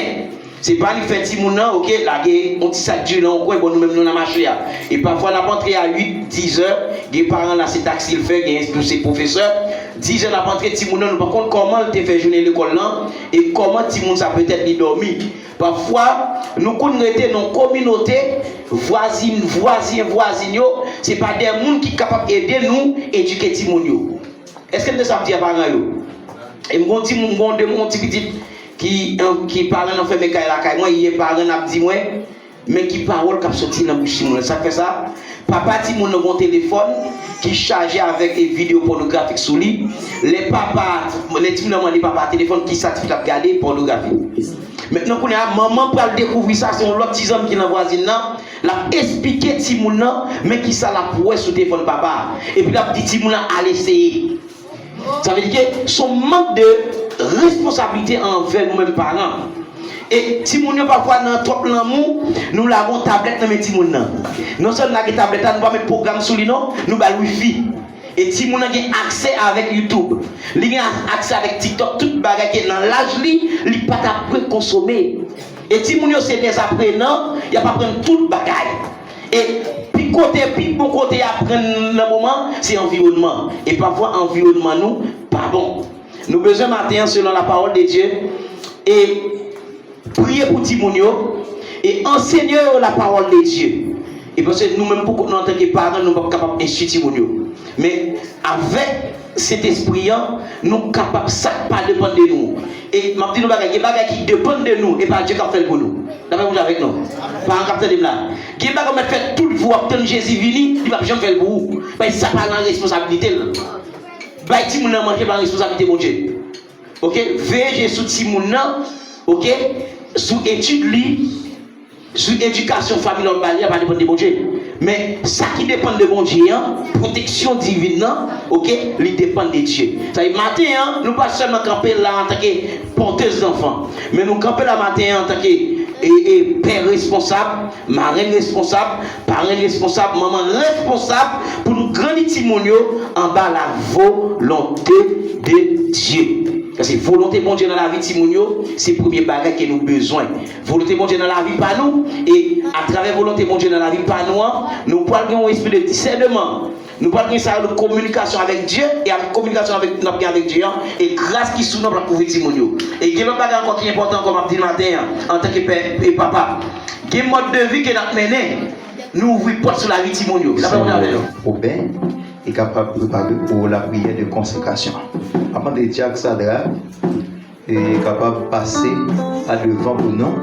C'est pas nous faire Timouna, ok, là, on dit ça dure là, on croit, bon, nous-mêmes, nous, on a marché là. Et parfois, on a rentré à 8, 10 heures, les parents là, c'est taxi le fait, tous ces professeurs. 10 heures, on a rentré Timouna, nous, par contre, comment tu fait journée l'école là, et comment Timouna, ça peut être dormi. Parfois, nous connaissons nos communautés, voisins, c'est pas des gens qui sont capables d'aider nous à éduquer Timouna. Est-ce que nous savons dire par exemple? Et mon petit petit qui parle dans fait mes cailles la caille moi il parle n'a dit moi mais qui parole qui sorti dans bouche moi ça fait ça papa dit mon téléphone qui chargé avec des vidéos pornographiques sous lui les papas les petits demandent papa téléphone qui certificat regarder pornographie maintenant qu'on a maman pour découvrir ça c'est l'autre petit homme qui dans voisine là l'a expliquer petit moun mais qui ça la pour sur téléphone papa et puis la petit moun allez essayer. Ça veut dire que son manque de responsabilité envers nous-mêmes parents. Et si nous n'avons parfois dans trop l'amour, nous avons tablette dans mes petits moun. Non seulement la tablette, nous avons un programme sur lui, nous avons Wi-Fi. Et si nous avons accès avec YouTube, nous avons accès avec TikTok, tout bagage qui est dans l'âge, il n'est pas à consommer. Et si nous c'est des apprenants, il n'y a pas prendre tout le bagage. Et puis bon côté apprendre le moment, c'est environnement. Et parfois environnement nous pas bon. Nous besoin matin selon la parole de Dieu et prier pour Timounio et enseigner la parole de Dieu. Et parce que nous-mêmes beaucoup en tant que parents nous sommes capables d'instruire Timounio. Mais avec cet esprit, nous sommes capables ça pas dépendre de nous. Et m'a dit nous bagages qui dépendent de nous et pas Dieu qui a fait pour nous. D'accord vous avec nous. Pas en capteur de là. Qui va comme faire tout vous obtenir Jésus vini, il va jamais faire pour vous. Mais ça pas la responsabilité là. Bah ti moun nan manger par responsabilité mon Dieu. OK, veillez sur ti moun nan, OK, sous étude li, sous éducation familiale pas dépendre de mon Dieu. Mais ça qui dépend de mon Dieu, protection divine, OK, il dépend de Dieu. Ça y matin, nous pas seulement camper là en tant que porteuse d'enfants, mais nous camper là matin en tant que père responsable, marraine responsable, parent responsable, maman responsable pour nous grandir Timonio en bas la volonté de Dieu. Parce que volonté de Dieu dans la vie de Timonio, c'est le premier bagage que nous avons besoin. Volonté de Dieu dans la vie pas nous, et à travers volonté de Dieu dans la vie pas nous, nous pouvons un esprit de discernement. Nous pouvons ça de communication avec Dieu et avec communication avec Dieu et grâce qui sous nous pour trouver Timonio. Et il y a un bagage encore qui est important comme je dis le matin en tant que père et papa. Il y a un mode de vie que nous avons mené. Nous ouvrons porte sur la vie de Timonio. Au bain est capable de préparer pour la prière de consécration. Avant de dire que ça est capable de passer à devant pour nous,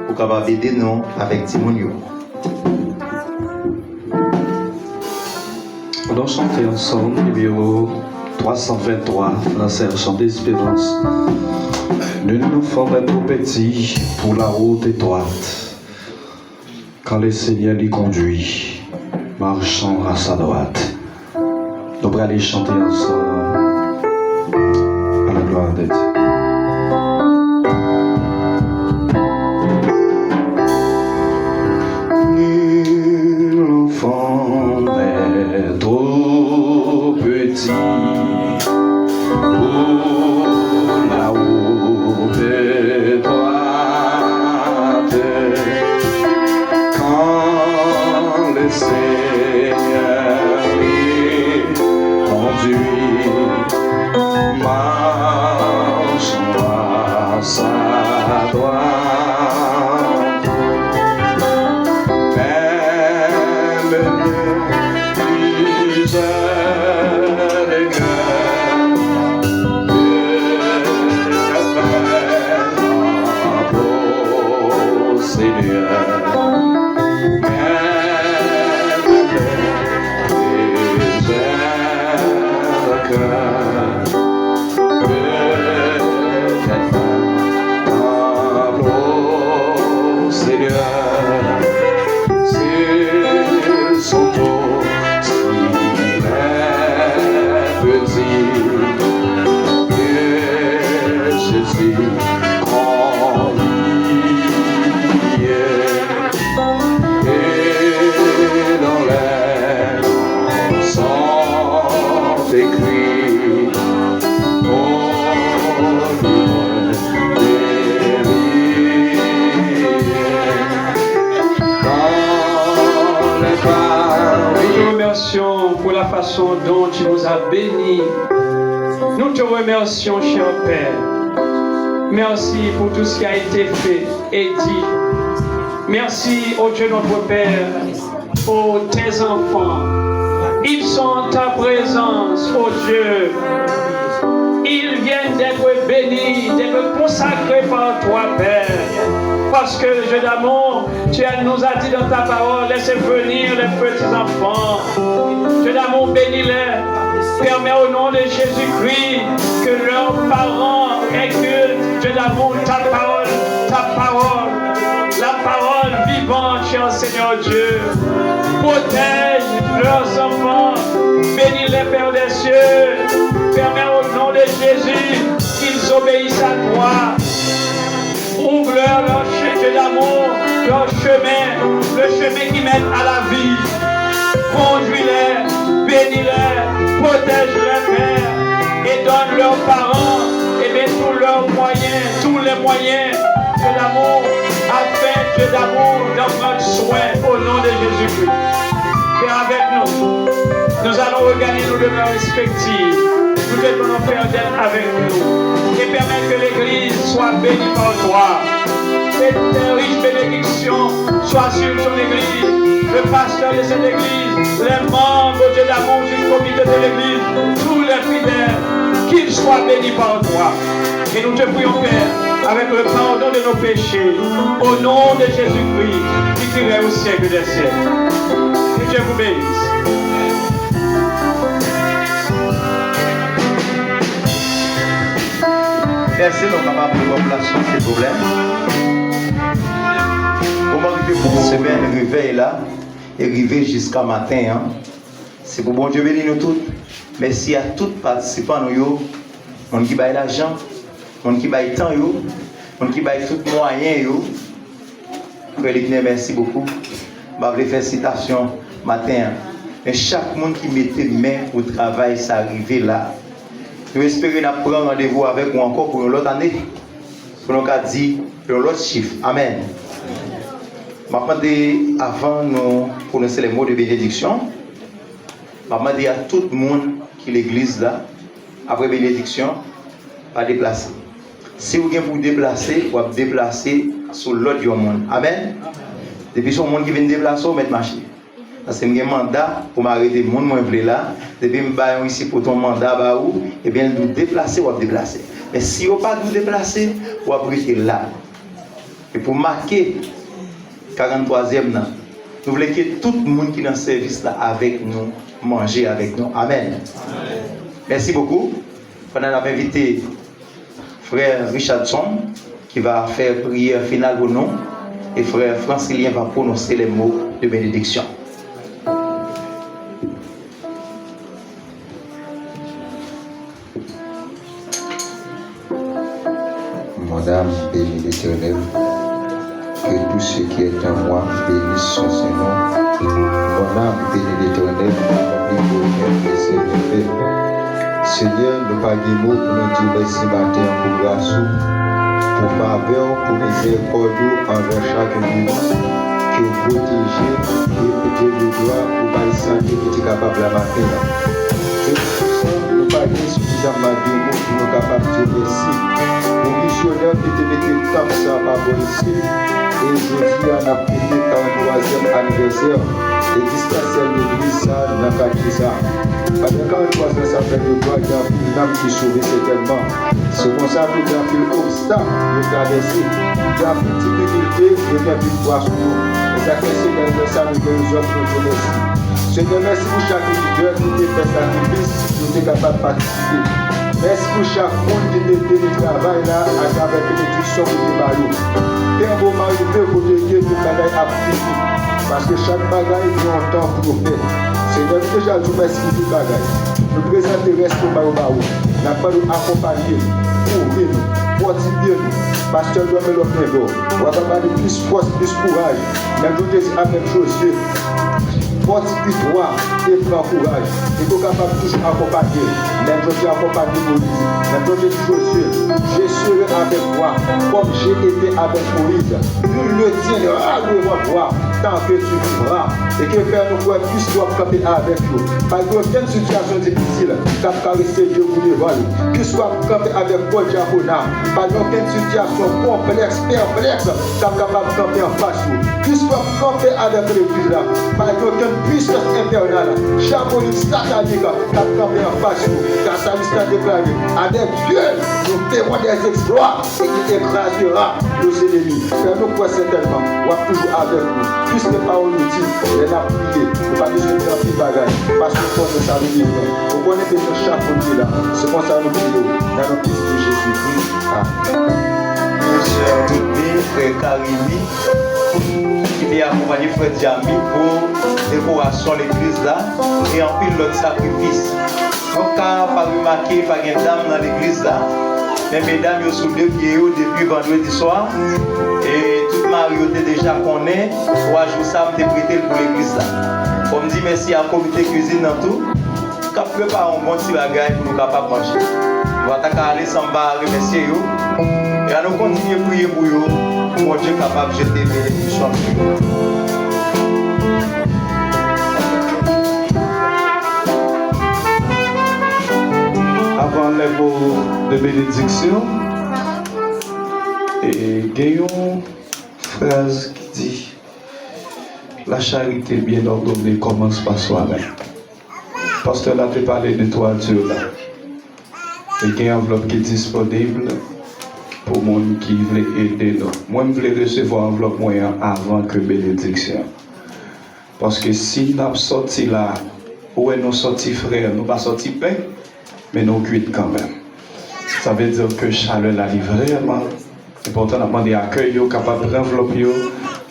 pour capable aider nous avec Timonio. On chanter ensemble, numéro 323, la Sergent d'Espérance. Nous nous formons trop petits pour la route étroite. Quand le Seigneur l'y conduit, marchant à sa droite. Nous allons aller chanter ensemble à la gloire de Dieu. Seigneur. écrit Nous te remercions pour la façon dont tu nous as bénis. Nous te remercions, cher Père. Merci pour tout ce qui a été fait et dit. Merci, ô Dieu notre Père, pour tes enfants. Ils sont en ta présence, ô Dieu. Ils viennent d'être bénis, d'être consacrés par toi, Père. Parce que, Dieu d'amour, tu nous as dit dans ta parole, laissez venir les petits-enfants. Dieu d'amour, bénis-les. Permets au nom de Jésus-Christ que leurs parents écoutent, Dieu d'amour, ta parole, la parole vivante, cher Seigneur Dieu. Protège leurs enfants, bénis-les, Père des cieux. Permets au nom de Jésus qu'ils obéissent à toi. Ouvre-leur leur chemin d'amour, leur chemin, le chemin qui mène à la vie. Conduis-les, bénis-les, protège-les, Père, et donne leurs parents, et bien tous les moyens de l'amour, afin, Dieu d'amour, d'en prendre soin au nom de Jésus-Christ. Père, avec nous allons regagner nos demeures respectives. Nous te donnons, Père, d'être avec nous et permettre que l'Église soit bénie par toi. Que tes riches bénédictions soient sur ton Église, le pasteur de cette Église, les membres, Dieu d'amour, du comité de l'Église, tous les fidèles, qu'ils soient bénis par toi. Et nous te prions, Père, avec le pardon de nos péchés, au nom de Jésus-Christ, qui tirait au siècle des siècles. Que Dieu vous bénisse. Merci, nous sommes capables de voir place sur ces problèmes. Comment arriver pour une semaine, réveil là, et arriver jusqu'à matin. Hein? C'est pour bon Dieu bénir nous tous. Merci à tous les participants, nous, on qui baille l'argent, on qui baille le temps, on qui baille tout moyen. Merci beaucoup. Je vais faire citation matin. Mais chaque monde qui mettait main au travail, ça arrivé là. Nous espérons prendre rendez-vous avec vous encore pour l'autre année. Pour nous dire l'autre chiffre. Amen. Je avant nous prononcer les mots de bénédiction, je vais à tout le monde qui est l'église là, après bénédiction, pas déplacer. Si vous voulez vous déplacer, vous pouvez déplacer sur l'autre monde. Amen. Depuis ce monde qui vient déplacer, vous mettez marcher. Parce que j'ai un mandat pour m'arrêter, mon monde là. Depuis que je suis ici pour ton mandat, et bien, vous déplacer ou déplacer. Mais si vous ne pas vous déplacer, vous rester là. Et pour marquer 43e, nous voulons que tout le monde qui est dans le service là avec nous, manger avec nous. Amen. Merci beaucoup. On a invité frère Richardson qui va faire prière finale pour nous. Et frère Francilien va prononcer les mots de bénédiction. Mon âme bénit l'Éternel, que tout ce qui est en moi bénisse son Seigneur. Mon âme bénit l'Éternel, et ses bienfaits. Seigneur, nous pas des mots pour nous dire merci matin pour grâce, pour faveur, pour miséricorde envers chaque vivant, que vous protégez et écoutez le droit pour pas santé qui est capable la matin. Nous pas suffisamment de mots pour nous capables de dire merci. Pour missionnaire qui te mettait le temps ça par ici. Et aujourd'hui, on a pris le 43e anniversaire. Et distanciel l'église ça, n'a pas dit ça. Pendant 43 ans, ça fait de droit, il y a une âme qui sauve certainement. C'est pour ça que nous avons fait l'obstacle de traverser. Il y a une difficulté, il y a une victoire sur nous. Et ça fait que ça nous donne une offre de merci. Seigneur, merci pour chaque leader qui a fait sacrifice, qui est capable de participer. Merci pour chaque monde qui a fait le travail là, à travers la bénédiction pour les maillots. Et un beau maillot pour protéger pour le travail à fini. Parce que chaque bagaille est un temps pour faire. Seigneur, déjà, nous merci pour tout le bagaille. Nous présentons le reste pour Mario. Nous avons accompagné, ouvrir nous, fortifier nous. Pasteur doit me l'offrir. On va parler plus force, plus courage. Nous avons dit la même chose. porte victoire et prends courage. Et tu es capable de toujours accompagner. Même je suis accompagné Moïse. Même je suis Josué. Je serai avec moi comme j'ai été avec Moïse. Nul ne tiendra devant toi tant que tu vivras. Et que Père nous pourrait plus doit camper avec nous. Parce que aucune situation difficile, tu as rester Dieu pour les vols. Qu'il soit camper avec Paul Diaconat. Pas aucune situation complexe, perplexe, tu es capable de camper en face. Qu'il soit camper avec l'église là. Pas aucune puissance infernale, diabolique, satanique, tu as campé en face. Car sa liste a déclaré, avec Dieu, nous ferons des exploits et il écrasera nos ennemis. Père, nous croyons certainement, on va toujours avec nous. Plus les paroles nous disent, les a priés, nous pas besoin de faire des bagages, parce que nous ça nous livre. Vous connaissez besoin chaque fois là, c'est comme ça nous prions, dans le nom de Jésus-Christ. Sœur Doudé, frère Karimi, qui vient accompagner frère Djami pour décoration de l'église là et en pile l'autre sacrifice. Donc, quand pas remarqué, pas de dame dans l'église là, mais mesdames, ils sont deux pieds depuis vendredi soir et toute Marie déjà connaît, 3 jours ça, me prêté pour l'église là. On me dit merci à la comité cuisine dans tout, quand prépare un bon petit bagage pour nous capables de manger. On va aller sans barre, remercier eux. Et à nous continuer à prier pour eux, pour Dieu capable de jeter bénédiction. Avant les mots de bénédiction, et Guillaume, phrase qui dit: la charité bien ordonnée commence par soi-même. Pasteur là te parlé de toiture là. Et il y a une enveloppe qui est disponible pour les gens qui veulent aider nous. Moi, je voulais recevoir l'enveloppe moyen avant que bénédiction. Parce que si nous sommes sortis là, où est nous sortis frères, nous ne sommes pas sortis pain, mais nous cuites quand même. Ça veut dire que chaleur là est vraiment important. On a demandé à accueil, capable de l'enveloppe.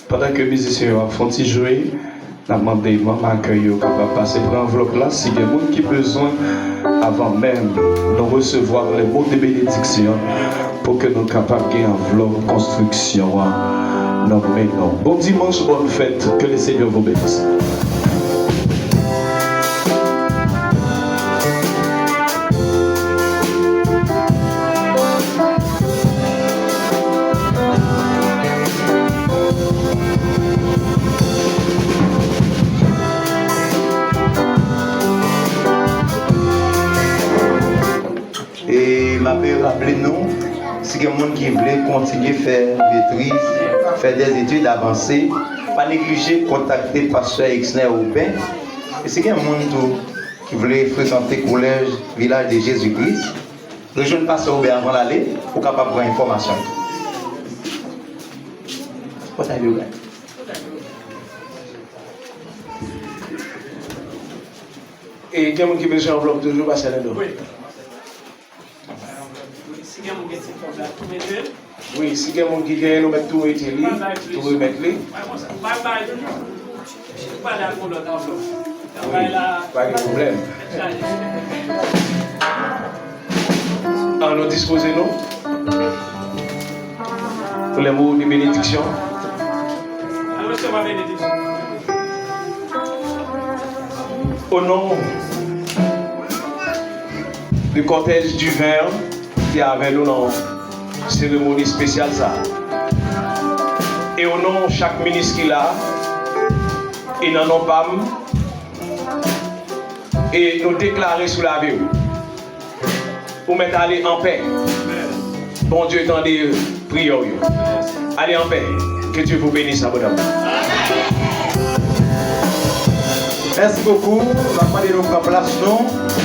Pendant que les musiciens font jouer, on a demandé à accueil, capable de passer pour l'enveloppe là. Si il y a des gens qui ont besoin, avant même de recevoir les mots de bénédiction, pour que nous soyons capables de enveloppe construction. Non, mais non. Bon dimanche, bonne fête. Que le Seigneur vous bénisse. Et m'a rappelé nous, si il y a des gens qui veulent continuer à faire maîtrise, faire des études avancées, pas négliger contacter pasteur Exner Aubin. Et si il y a des gens qui veulent fréquenter le collège Village de Jésus-Christ, rejoindre pasteur Aubin avant d'aller pour capable prendre information. Et il y a des gens qui veulent enveloppe toujours passer là-dedans. Oui, si il y a des gens qui veulent mettre tout et tout remettre les. Pas de problème. Nous disposons nous pour les mots de bénédiction. Au nom du cortège du vin qui est avec nous dans la cérémonie spéciale ça. Et au nom de chaque ministre qui est là, et n'en ont pas, et nous déclarer sous la vie pour mettre aller en paix. Bon Dieu dans des prières. Allez en paix. Que Dieu vous bénisse abondamment. Merci beaucoup. Je vais demander nos place.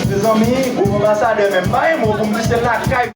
Mes amis, vous m'ambassadez même pas, vous me dites la caille.